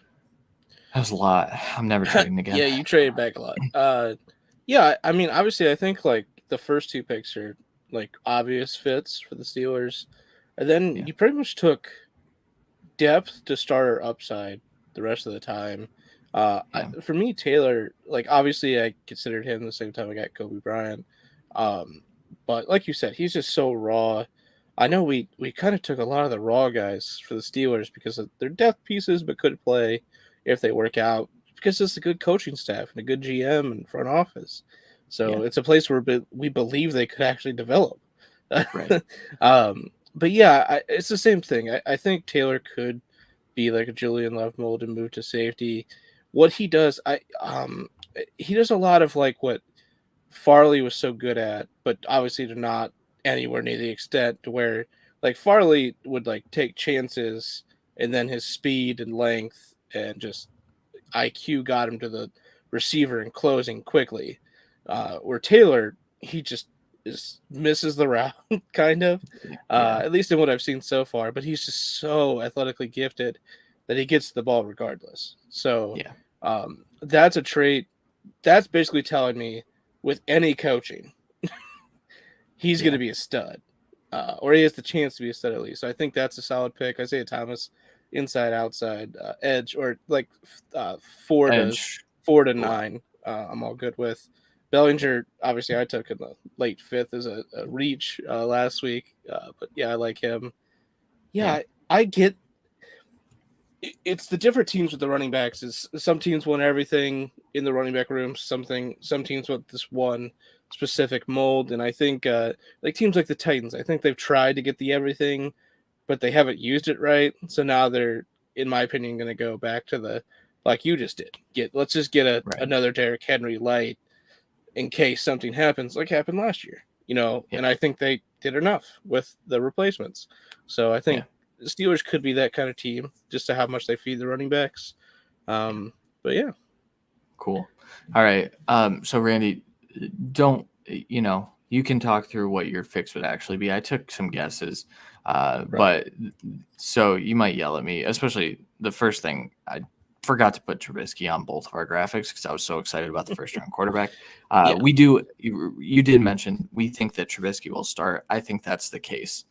That was a lot. I'm never trading again. Yeah, you traded back a lot. Yeah, I mean, obviously, I think like the first 2 picks are like obvious fits for the Steelers. And then you pretty much took depth to starter upside the rest of the time. For me, Taylor, like obviously I considered him the same time I got Kobe Bryant. But like you said, he's just so raw. I know we kind of took a lot of the raw guys for the Steelers because they're depth pieces but could play if they work out because it's a good coaching staff and a good GM and front office. So it's a place where we believe they could actually develop. Right. but yeah, it's the same thing. I think Taylor could be like a Julian Love mold and move to safety. What he does, he does a lot of like what Farley was so good at, but obviously to not anywhere near the extent to where like Farley would like take chances and then his speed and length and just IQ got him to the receiver and closing quickly. Where Taylor, he just misses the route, kind of, Yeah. at least in what I've seen so far. But he's just so athletically gifted that he gets the ball regardless. So Yeah. that's a trait. That's basically telling me with any coaching, he's going to be a stud, or he has the chance to be a stud at least. So I think that's a solid pick. Isaiah Thomas, inside outside edge, or like 4 to Edge. 9. I'm all good with. Bellinger, obviously, I took in the late 5th as a reach last week, but yeah, I like him. Yeah, I get. It's the different teams with the running backs. Is some teams want everything in the running back room. Some teams want this one specific mold, and I think like teams like the Titans, I think they've tried to get the everything, but they haven't used it right. So now they're, in my opinion, going to go back to the like you just did. Let's just get another Derrick Henry light in case something happens, like happened last year. And I think they did enough with the replacements. So I think the Steelers could be that kind of team, just to how much they feed the running backs. But yeah. Cool. All right. So Randy, you can talk through what your fix would actually be. I took some guesses, but so you might yell at me, especially the first thing. I forgot to put Trubisky on both of our graphics because I was so excited about the first round quarterback. We do. You did mention we think that Trubisky will start. I think that's the case.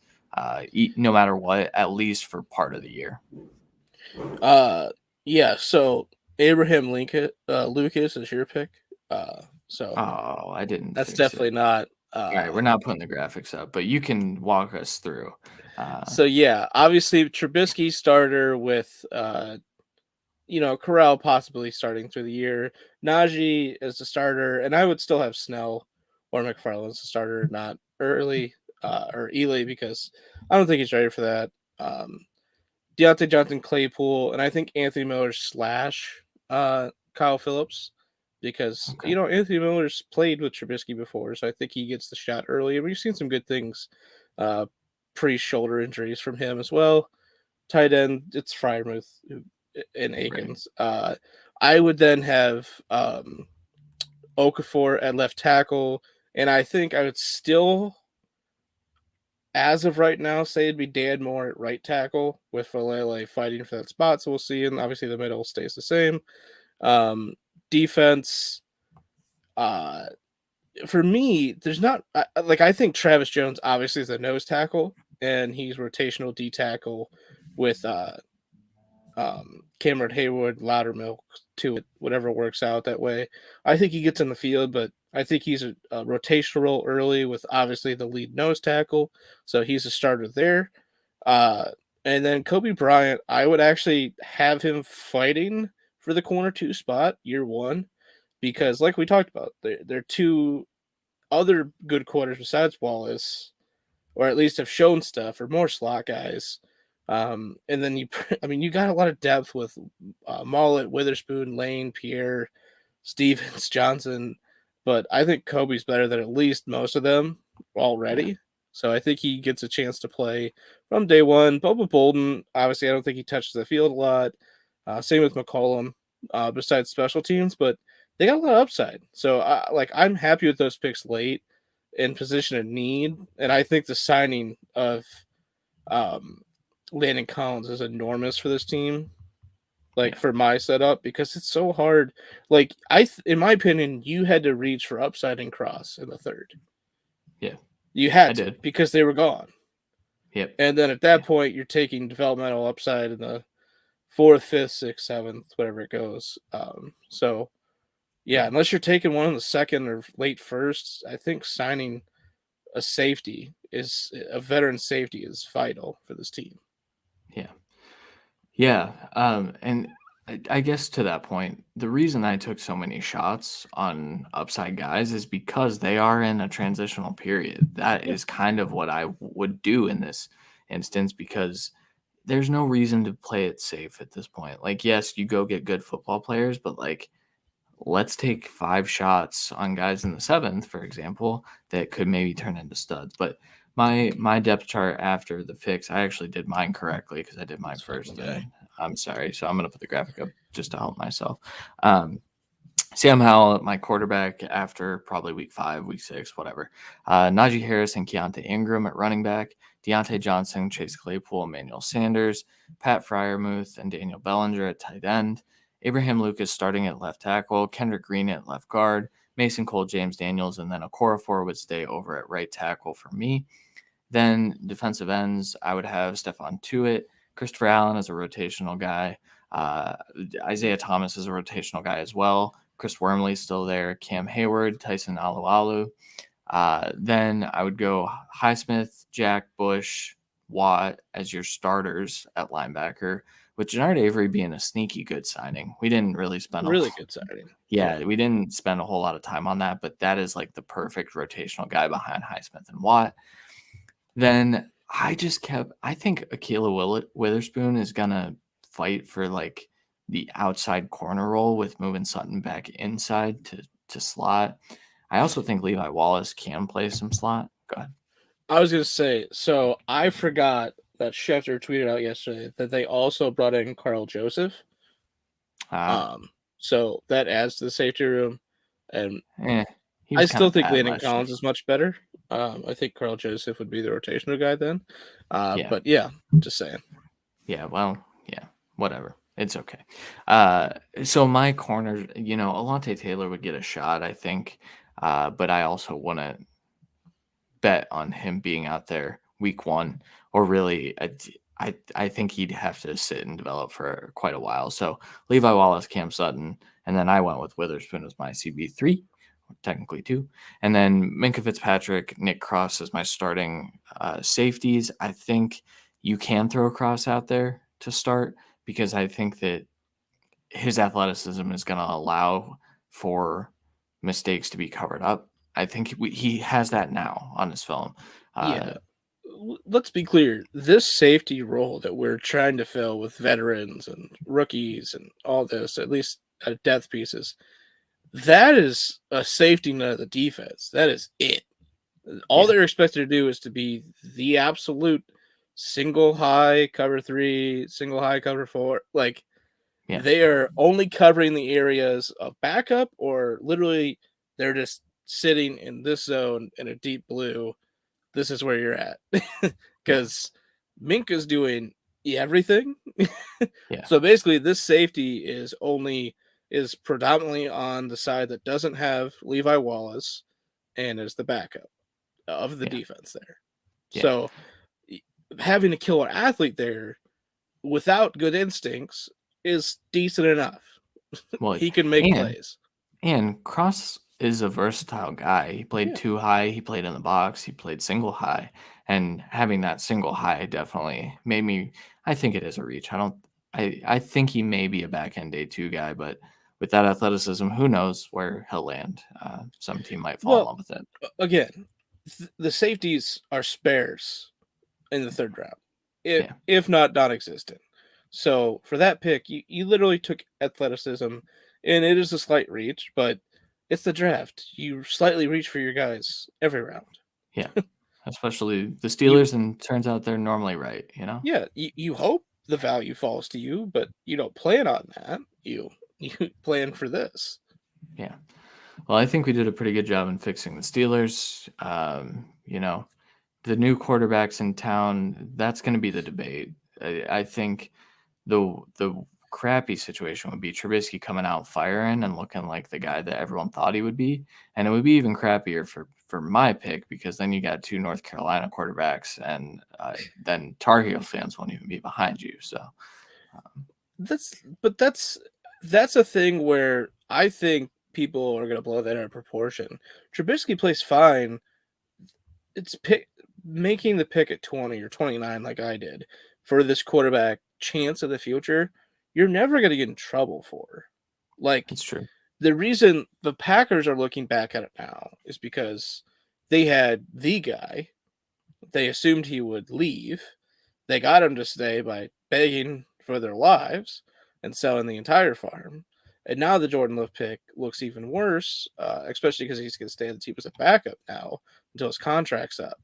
No matter what, at least for part of the year. Yeah. So Abraham Lucas is your pick. I didn't. That's definitely not. All right, we're not putting the graphics up, but you can walk us through. So yeah, obviously Trubisky starter with Corral possibly starting through the year. Najee as the starter, and I would still have Snell or McFarland as the starter, not early or Ely, because I don't think he's ready for that. Deontay Johnson, Claypool, and I think Anthony Miller / Kyle Phillips, because Anthony Miller's played with Trubisky before, so I think he gets the shot early. And we've seen some good things, pre-shoulder injuries from him as well. Tight end, it's Freiermuth and Akins. Right. I would then have Okafor at left tackle, and I think I would still, as of right now, say it'd be Dan Moore at right tackle with Fellaille fighting for that spot. So we'll see. And obviously the middle stays the same. Defense, for me, there's not I think Travis Jones obviously is a nose tackle, and he's rotational D tackle with Cameron Haywood, Loudermilk to it, whatever works out that way. I think he gets in the field, but I think he's a rotational role early with obviously the lead nose tackle, so he's a starter there. And then Kobe Bryant, I would actually have him fighting for the corner 2 spot year 1, because like we talked about, they're 2 other good corners besides Wallace, or at least have shown stuff, or more slot guys. And then you got a lot of depth with Mollett, Witherspoon, Lane, Pierre, Stevens, Johnson, but I think Kobe's better than at least most of them already. Yeah. So I think he gets a chance to play from day one. Bubba Bolden, obviously, I don't think he touches the field a lot. Same with McCollum, besides special teams, but they got a lot of upside. So I'm happy with those picks late in position of need, and I think the signing of Landon Collins is enormous for this team, for my setup, because it's so hard. In my opinion, you had to reach for upside and cross in the 3rd. Yeah, you had to, because they were gone. Yep. And then at that point, you're taking developmental upside in the 4th, 5th, 6th, 7th, whatever it goes. Unless you're taking one in the 2nd or late 1st, I think signing a veteran safety is vital for this team. Yeah. And I guess to that point, the reason I took so many shots on upside guys is because they are in a transitional period. That is kind of what I would do in this instance because there's no reason to play it safe at this point. Like, yes, you go get good football players, but like, let's take 5 shots on guys in the 7th, for example, that could maybe turn into studs. But my depth chart after the fix, I actually did mine correctly because I did mine first. And I'm sorry, so I'm going to put the graphic up just to help myself. Sam Howell, my quarterback after probably week 5, week 6, whatever. Najee Harris and Keonta Ingram at running back. Deontay Johnson, Chase Claypool, Emmanuel Sanders, Pat Freiermuth, and Daniel Bellinger at tight end. Abraham Lucas starting at left tackle, Kendrick Green at left guard, Mason Cole, James Daniels, and then Okorafor would stay over at right tackle for me. Then defensive ends, I would have Stephon Tuitt, Christopher Allen as a rotational guy, Isaiah Thomas is a rotational guy as well. Chris Wormley's still there, Cam Hayward, Tyson Alualu. Then I would go Highsmith, Jack, Bush, Watt as your starters at linebacker, with Jannard Avery being a sneaky good signing. We didn't really spend good signing. Yeah, we didn't spend a whole lot of time on that, but that is like the perfect rotational guy behind Highsmith and Watt. Then I think Akila Witherspoon is going to fight for like the outside corner role with moving Sutton back inside to slot. I also think Levi Wallace can play some slot. Go ahead. I was going to say, so I forgot that Schefter tweeted out yesterday that they also brought in Carl Joseph. So that adds to the safety room. And I still think Landon Collins is much better. I think Carl Joseph would be the rotational guy then. But yeah, just saying. Yeah, well, yeah, whatever. It's okay. So my corner, Alontae Taylor would get a shot, I think. But I also wouldn't bet on him being out there week 1, or really, I think he'd have to sit and develop for quite a while. So Levi Wallace, Cam Sutton, and then I went with Witherspoon as my CB3, technically 2. And then Minkah Fitzpatrick, Nick Cross as my starting safeties. I think you can throw Cross out there to start because I think that his athleticism is going to allow for mistakes to be covered up. I think he has that now on his film. Let's be clear. This safety role that we're trying to fill with veterans and rookies and all this, at least at depth pieces, that is a safety net of the defense. That is it. All they're expected to do is to be the absolute single high cover 3, single high cover 4. Like, they are only covering the areas of backup, or literally they're just sitting in this zone in a deep blue. This is where you're at. Because Minkah's doing everything. So basically this safety is predominantly on the side that doesn't have Levi Wallace and is the backup of the defense there. So having a killer athlete there without good instincts is decent enough. Well, he can make plays. And Cross is a versatile guy. He played 2 high, he played in the box, he played single high. And having that single high definitely made me, I think it is a reach. I think he may be a back end day 2 guy, but with that athleticism, who knows where he'll land. Some team might fall in love with it. Again, the safeties are spares in the 3rd round, if not non-existent. So for that pick, you literally took athleticism, and it is a slight reach, but it's the draft. You slightly reach for your guys every round. Yeah, especially the Steelers, and turns out they're normally right, Yeah, you hope the value falls to you, but you don't plan on that. You plan for this. Yeah. Well, I think we did a pretty good job in fixing the Steelers. The new quarterbacks in town, that's going to be the debate. I think the crappy situation would be Trubisky coming out firing and looking like the guy that everyone thought he would be. And it would be even crappier for my pick, because then you got 2 North Carolina quarterbacks, and then Tar Heel fans won't even be behind you. So that's a thing where I think people are going to blow that out of proportion. Trubisky plays fine. It's making the pick at 20 or 29 like I did for this quarterback chance of the future, you're never going to get in trouble for. Like, it's true. The reason the Packers are looking back at it now is because they had the guy. They assumed he would leave. They got him to stay by begging for their lives and selling the entire farm. And now the Jordan Love pick looks even worse, especially because he's going to stay on the team as a backup now until his contract's up.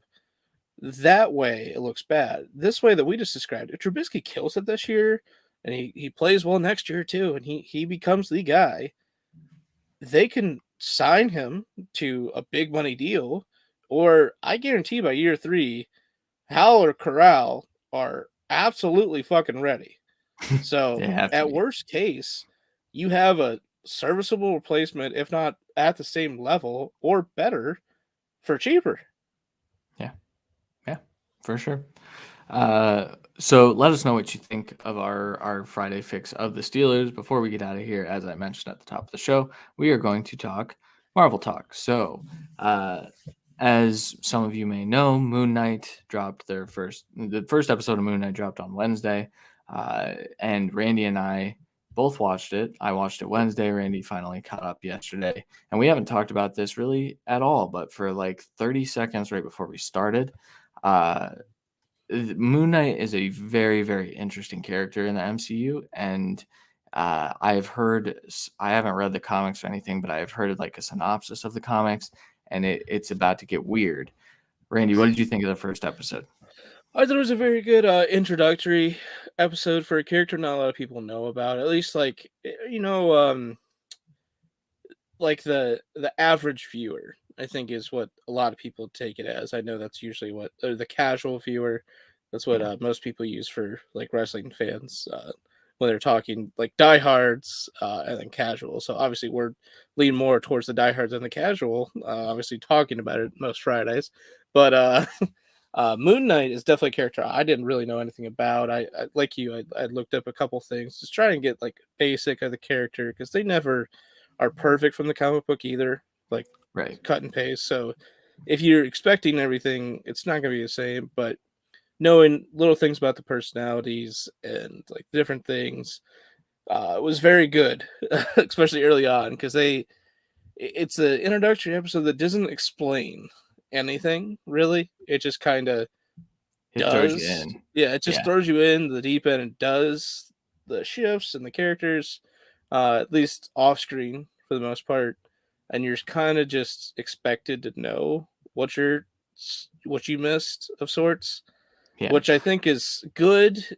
That way, it looks bad. This way that we just described, if Trubisky kills it this year, and he plays well next year too, and he becomes the guy, they can sign him to a big money deal, or I guarantee by year 3, Hal or Corral are absolutely fucking ready. So They have to at be. worst case, you have a serviceable replacement, if not at the same level or better, for cheaper. Yeah, for sure. So let us know what you think of our Friday fix of the Steelers. Before we get out of here, as I mentioned at the top of the show, we are going to talk Marvel talk. So, as some of you may know, Moon Knight dropped the first episode of Moon Knight dropped on Wednesday, and Randy and I both watched it. I watched it Wednesday. Randy finally caught up yesterday, and we haven't talked about this really at all. But for like 30 seconds right before we started, Moon Knight is a very, very interesting character in the MCU, and I've heard, I haven't read the comics or anything, but I've heard like a synopsis of the comics, and it's about to get weird. Randy, what did you think of the first episode? I thought it was a very good introductory episode for a character not a lot of people know about. At least, like like the average viewer, I think, is what a lot of people take it as. I know that's usually what the casual viewer. That's what Yeah. most people use for like wrestling fans when they're talking like diehards and then casual. So obviously we're leaning more towards the diehards than the casual. Obviously talking about it most Fridays, but Moon Knight is definitely a character I didn't really know anything about. I like you, I looked up a couple things, just trying to get like basic of the character because they never are perfect from the comic book either, like Right. cut and paste. So if you're expecting everything, it's not going to be the same. But knowing little things about the personalities and like different things was very good, especially early on because it's an introductory episode that doesn't explain anything really. It just kind of It throws you does. in. Yeah, it just Yeah. throws you in the deep end and does the shifts and the characters, at least off screen for the most part, and you're kind of just expected to know what you missed of sorts, Yeah. which I think is good,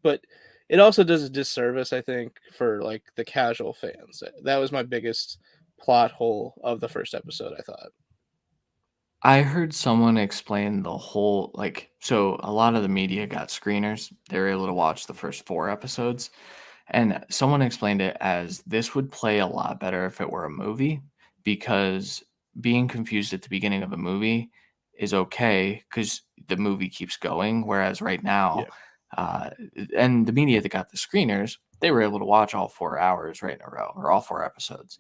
but it also does a disservice, I think, for like the casual fans. That was my biggest plot hole of the first episode, I thought. I heard someone explain the whole so a lot of the media got screeners. They were able to watch the first 4 episodes. And someone explained it as this would play a lot better if it were a movie because being confused at the beginning of a movie is okay because the movie keeps going. Whereas right now, Yeah. uh, and the media that got the screeners, they were able to watch all 4 hours right in a row or all 4 episodes.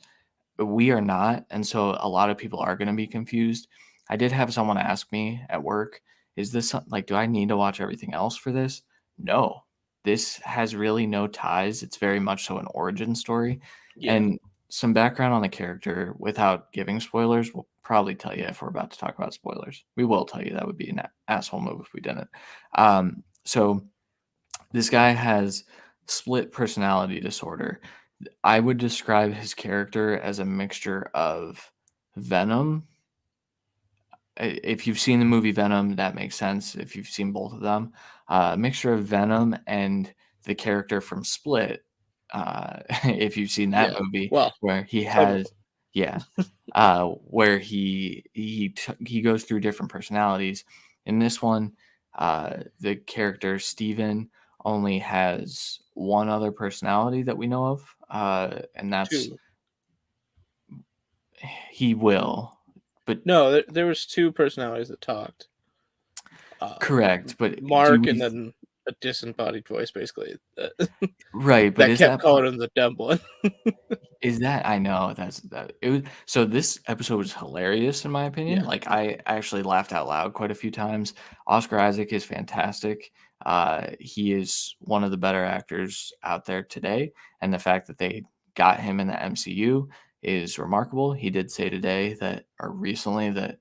We are not. And so a lot of people are going to be confused. I did have someone ask me at work, is this like, do I need to watch everything else for this? No, this has really no ties. It's very much so an origin story. Yeah. And some background on the character without giving spoilers. We'll probably tell you if we're about to talk about spoilers. We will tell you. That would be an asshole move if we didn't. So this guy has split personality disorder. I would describe his character as a mixture of Venom. If you've seen the movie Venom, that makes sense. If you've seen both of them, a mixture of Venom and the character from Split. If you've seen that Yeah. movie, Well, where he some of has, yeah, where he goes through different personalities. In this one, the character Steven only has one other personality that we know of, and that's two. he will. But No, there was two personalities that talked. correct. But do Mark and we then a disembodied voice, basically, right? But that is kept that calling him the dumb one. is that I know that's that it was so this episode was hilarious in my opinion. Yeah, Like I actually laughed out loud quite a few times. Oscar Isaac is fantastic. He is one of the better actors out there today, and the fact that they got him in the MCU is remarkable. He did say today that or recently that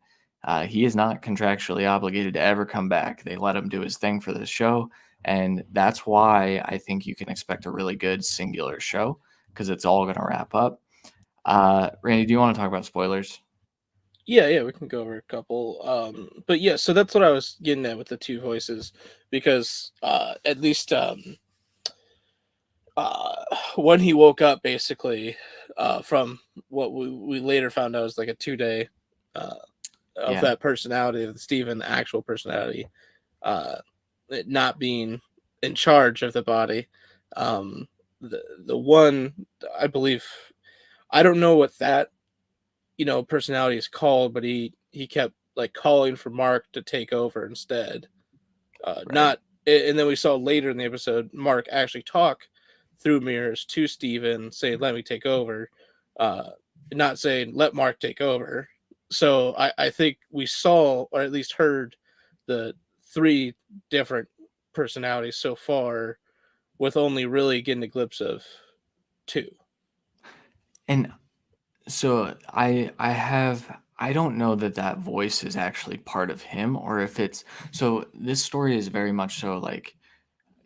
He is not contractually obligated to ever come back. They let him do his thing for the show, and that's why I think you can expect a really good singular show because it's all going to wrap up. Randy, do you want to talk about spoilers? Yeah, we can go over a couple. But yeah, so that's what I was getting at with the two voices, because at least when he woke up, basically, from what we later found out was like a 2-day of Yeah. that personality of Steven, the actual personality, it not being in charge of the body. The one, I believe, I don't know what that personality is called, but he kept like calling for Mark to take over instead. Right. Not, and then we saw later in the episode Mark actually talk through mirrors to Steven saying, "Let me take over," not saying "Let Mark take over." So I think we saw, or at least heard, the 3 different personalities so far, with only really getting a glimpse of 2. And so I don't know that voice is actually part of him or if it's so this story is very much so like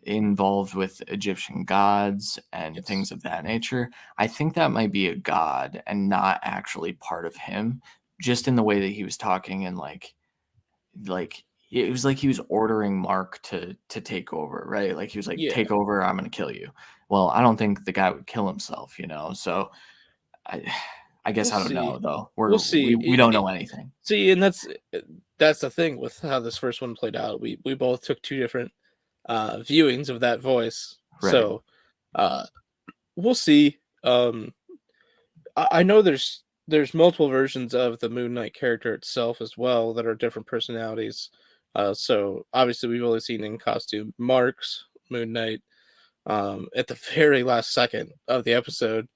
involved with Egyptian gods and Yes. things of that nature. I think that might be a god and not actually part of him, just in the way that he was talking and like it was like he was ordering Mark to take over, right? Like he was like, Yeah. take over, I'm gonna kill you. Well, I don't think the guy would kill himself, you know. So I I We'll guess I don't know see. though. We'll We see. don't know anything. See, and that's the thing with how this first one played out. We both took 2 different viewings of that voice. Right. So we'll see. I know there's multiple versions of the Moon Knight character itself as well that are different personalities. So obviously we've only seen in costume Mark's Moon Knight at the very last second of the episode.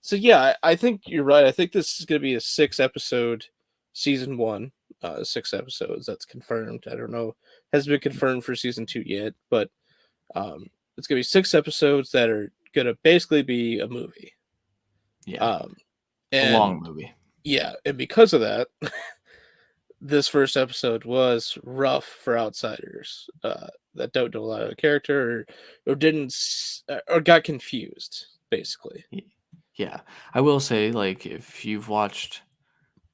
So yeah, I think you're right. I think this is going to be a 6-episode season 1. 6 episodes, that's confirmed. I don't know, hasn't been confirmed for season 2 yet, but it's going to be 6 episodes that are going to basically be a movie. Yeah. A long And movie. yeah, and because of that, this first episode was rough for outsiders that don't know a lot of the character, or didn't or got confused, basically. Yeah. I will say, like, if you've watched,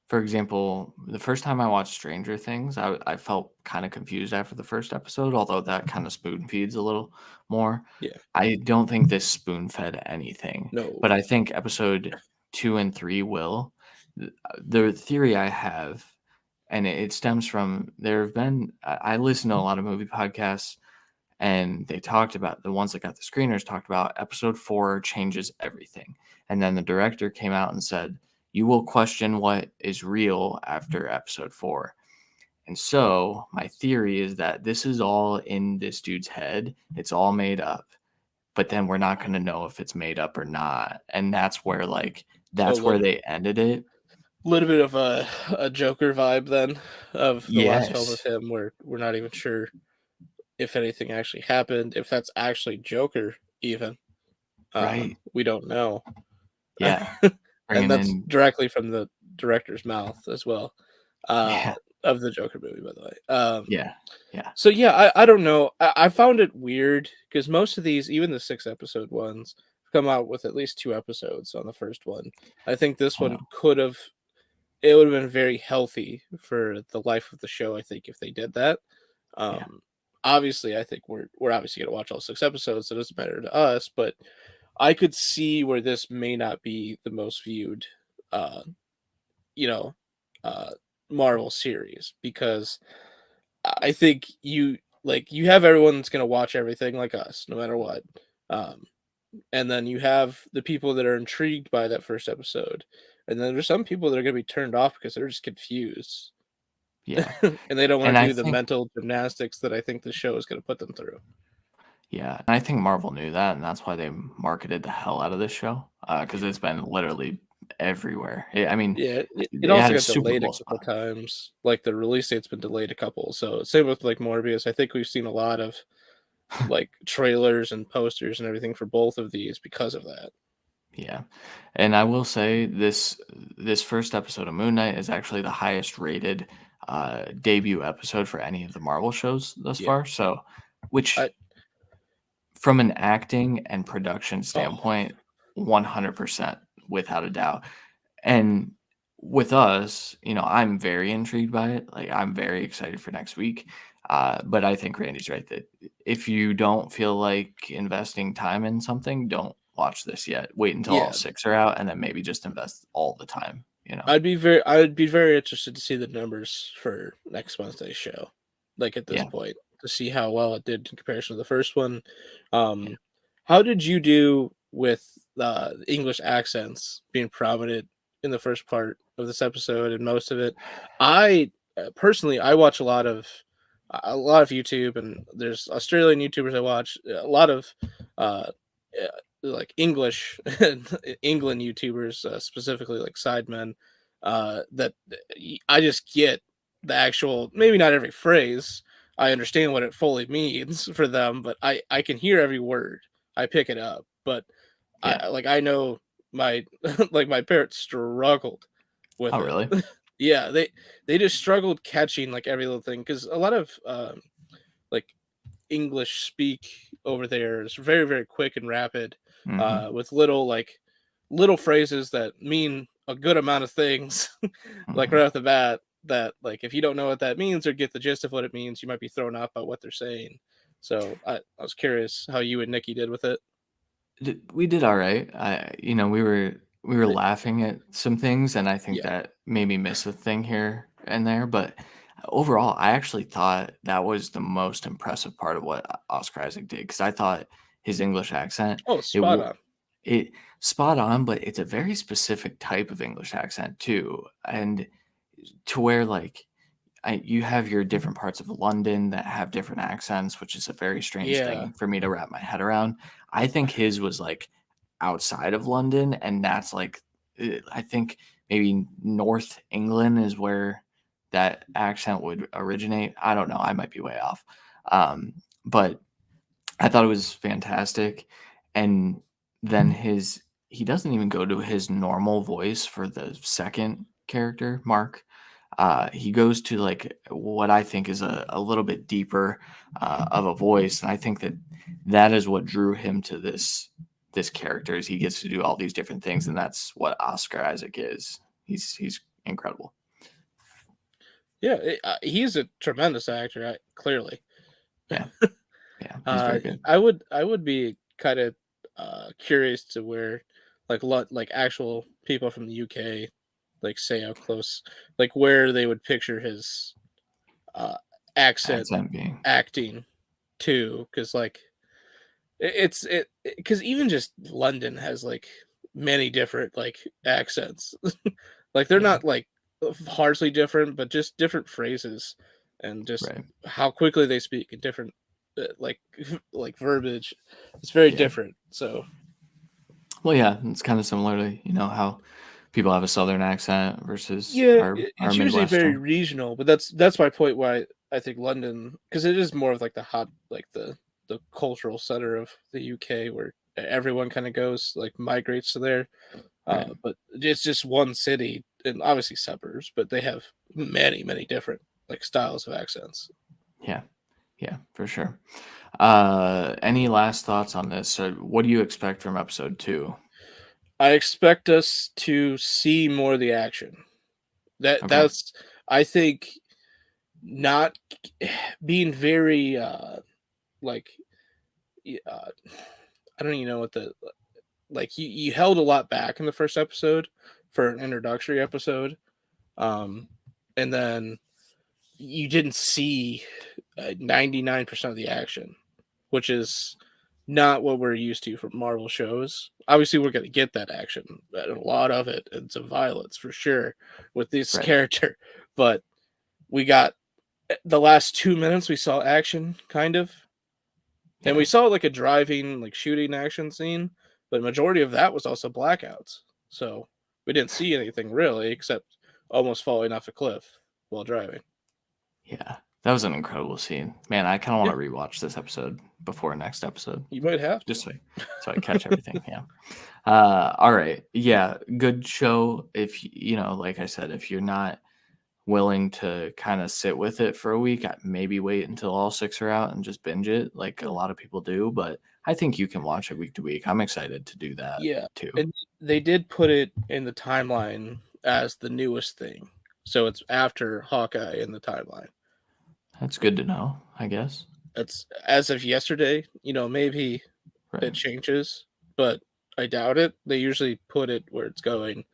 for example, the first time I watched Stranger Things, I felt kind of confused after the first episode, although that kind of spoon feeds a little more. Yeah. I don't think this spoon fed anything, No. but I think episode 2 and 3 will. The theory I have, and it stems from there have been, I listen to a lot of movie podcasts, and they talked about the ones that got the screeners talked about episode 4 changes everything. And then the director came out and said, you will question what is real after episode 4. And so my theory is that this is all in this dude's head. It's all made up, but then we're not going to know if it's made up or not. And that's where So that's where they ended it. little bit of a Joker vibe then of the last film of Yes. him, where we're not even sure if anything actually happened, if that's actually Joker even. Right. We don't know. Yeah. And Bringing that's in. directly from the director's mouth as well, Yeah. of the Joker movie, by the way. Yeah. Yeah. So yeah, I don't know. I found it weird because most of these, even the 6-episode ones, come out with at least 2 episodes on the first one. I think this I one know. it would have been very healthy for the life of the show, I think, if they did that. Yeah. Obviously, I think we're obviously gonna watch all 6 episodes, so it doesn't matter to us, but I could see where this may not be the most viewed uh, you know, uh Marvel series, because I think you have everyone that's gonna watch everything like us, no matter what. Um, and then you have the people that are intrigued by that first episode, and then there's some people that are gonna be turned off because they're just confused Yeah. and they don't want And to I do the think mental gymnastics that I think the show is gonna put them through. Yeah, and I think Marvel knew that, and that's why they marketed the hell out of this show, because it's been literally everywhere. I mean, Yeah, it it had also a got Super delayed a Bowl couple spot. times. Like the release date's been delayed a couple. So same with like Morbius. I think we've seen a lot of like trailers and posters and everything for both of these because of that. Yeah, and I will say this first episode of Moon Knight is actually the highest rated debut episode for any of the Marvel shows thus Yeah. far. So, which I- from an acting and production Oh, standpoint, 100% without a doubt. And with us, I'm very intrigued by it. Like, I'm very excited for next week. But I think Randy's right that if you don't feel like investing time in something, don't watch this yet. Wait until all yeah. 6 are out, and then maybe just invest all the time. I'd be very interested to see the numbers for next Wednesday's show. Like at this Yeah. point, to see how well it did in comparison to the first one. Yeah. How did you do with English accents being prominent in the first part of this episode and most of it? I personally, I watch a lot of YouTube, and there's Australian YouTubers I watch. A lot of uh, like English England YouTubers, specifically like Sidemen, that I just get the actual, maybe not every phrase. I understand what it fully means for them, but I can hear every word. I pick it up, but Yeah. I know my like my parents struggled with Oh, it. really? Yeah, they just struggled catching like every little thing, because a lot of like English speak over there is very, very quick and rapid, Mm-hmm. with little phrases that mean a good amount of things, like Mm-hmm. right off the bat. That, like, if you don't know what that means or get the gist of what it means, you might be thrown off by what they're saying. So I was curious how you and Nikki did with it. We did all right. We were laughing at some things, and I think Yeah. that made me miss a thing here and there. But overall, I actually thought that was the most impressive part of what Oscar Isaac did, because I thought his English accent Oh, it spot w- on. it spot on, but it's a very specific type of English accent too, and to where like you have your different parts of London that have different accents, which is a very strange Yeah. thing for me to wrap my head around. I think his was like outside of London, and that's like I think maybe North England is where that accent would originate. I don't know. I might be way off. But I thought it was fantastic. And then he doesn't even go to his normal voice for the second character, Mark. He goes to like what I think is a little bit deeper of a voice, and I think that is what drew him to this character. Is he gets to do all these different things, and that's what Oscar Isaac is. He's incredible. Yeah, he's a tremendous actor, clearly. Yeah, yeah, he's very good. I would be kind of curious to where like actual people from the UK like say how close, like where they would picture his uh accent Accent being acting too, because like it's it because even just London has like many different like accents. Like they're yeah, not like harshly different, but just different phrases, and just right, how quickly they speak and different like like verbiage. It's very yeah. different. So Well, yeah, it's kind of similar to how people have a Southern accent versus yeah, our it's usually very Midwestern. regional, but that's my point. Why I think London, because it is more of like the hot, like the cultural center of the UK, where everyone kind of goes, like migrates to there. Right. But it's just one city, and obviously suburbs, but they have many different like styles of accents. Yeah. Yeah, for sure. Any last thoughts on this? So what do you expect from episode 2? I expect us to see more of the action. Okay. That's, I think, not being very like I don't even know what the, like, you held a lot back in the first episode for an introductory episode, um and then you didn't see 99% of the action, which is not what we're used to from Marvel shows. Obviously, we're going to get that action, a lot of it, and some violence for sure with this Right. character. But we got the last 2 minutes, we saw action, kind of. And Yeah. we saw like a driving, like shooting action scene, but majority of that was also blackouts. So we didn't see anything really except almost falling off a cliff while driving. Yeah. That was an incredible scene. Man, I kind of Yeah, want to rewatch this episode before next episode. you might have to. Just so I catch everything. Yeah. All right. Yeah, good show. If like I said, if you're not willing to kind of sit with it for a week, maybe wait until all 6 are out and just binge it like a lot of people do. But I think you can watch it week to week. I'm excited to do that too. And they did put it in the timeline as the newest thing. So it's after Hawkeye in the timeline. That's good to know, I guess. It's as of yesterday, maybe it changes, but I doubt it. They usually put it where it's going.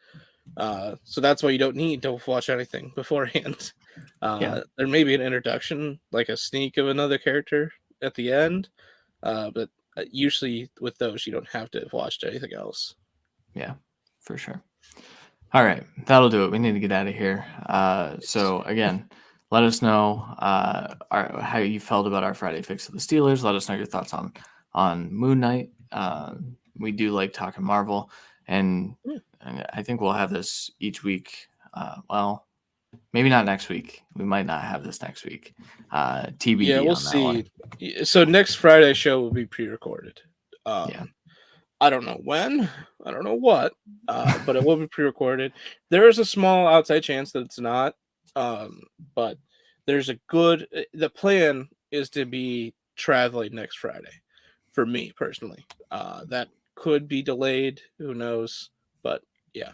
So that's why you don't need to watch anything beforehand. There may be an introduction, like a sneak of another character at the end, but usually with those, you don't have to have watched anything else. Yeah, for sure. All right, that'll do it. We need to get out of here. So again, let us know how you felt about our Friday fix of the Steelers. Let us know your thoughts on Moon Knight. We do like talking Marvel, and I think we'll have this each week. Well, maybe not next week. We might not have this next week. TBD. Yeah, we'll see. So next Friday show will be pre-recorded. I don't know when. I don't know what. But it will be pre-recorded. There is a small outside chance that it's not. But there's the plan is to be traveling next Friday for me personally. That could be delayed. Who knows? But yeah.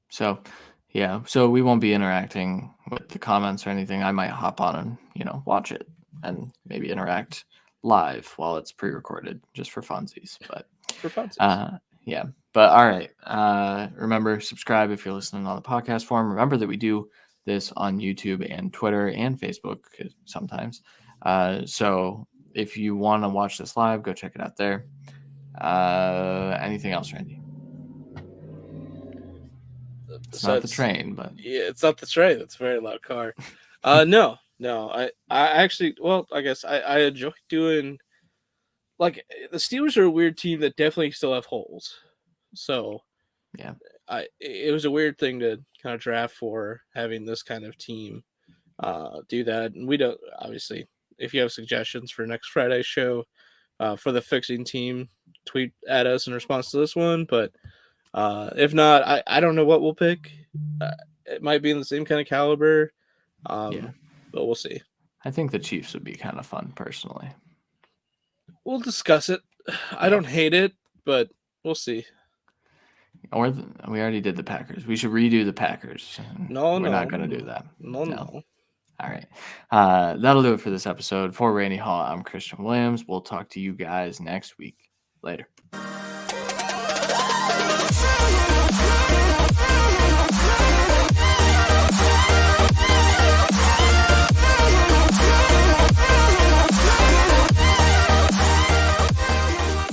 So we won't be interacting with the comments or anything. I might hop on and, watch it and maybe interact live while it's pre-recorded just for funsies. But But all right. Remember, subscribe if you're listening on the podcast form. Remember that we do this on YouTube and Twitter and Facebook sometimes. So if you want to watch this live, go check it out there. Anything else, Randy? It's not the train, but it's not the train. It's a very loud car. No. I actually, I guess I enjoy doing. Like, the Steelers are a weird team that definitely still have holes. So, it was a weird thing to kind of draft for, having this kind of team do that. And we don't, obviously, if you have suggestions for next Friday's show for the fixing team, tweet at us in response to this one. But if not, I don't know what we'll pick. It might be in the same kind of caliber, but we'll see. I think the Chiefs would be kind of fun, personally. We'll discuss it. I don't hate it, but we'll see. Or we already did the Packers. We should redo the Packers. We're not going to do that. No. All right. That'll do it for this episode. For Randy Hall, I'm Christian Williams. We'll talk to you guys next week. Later.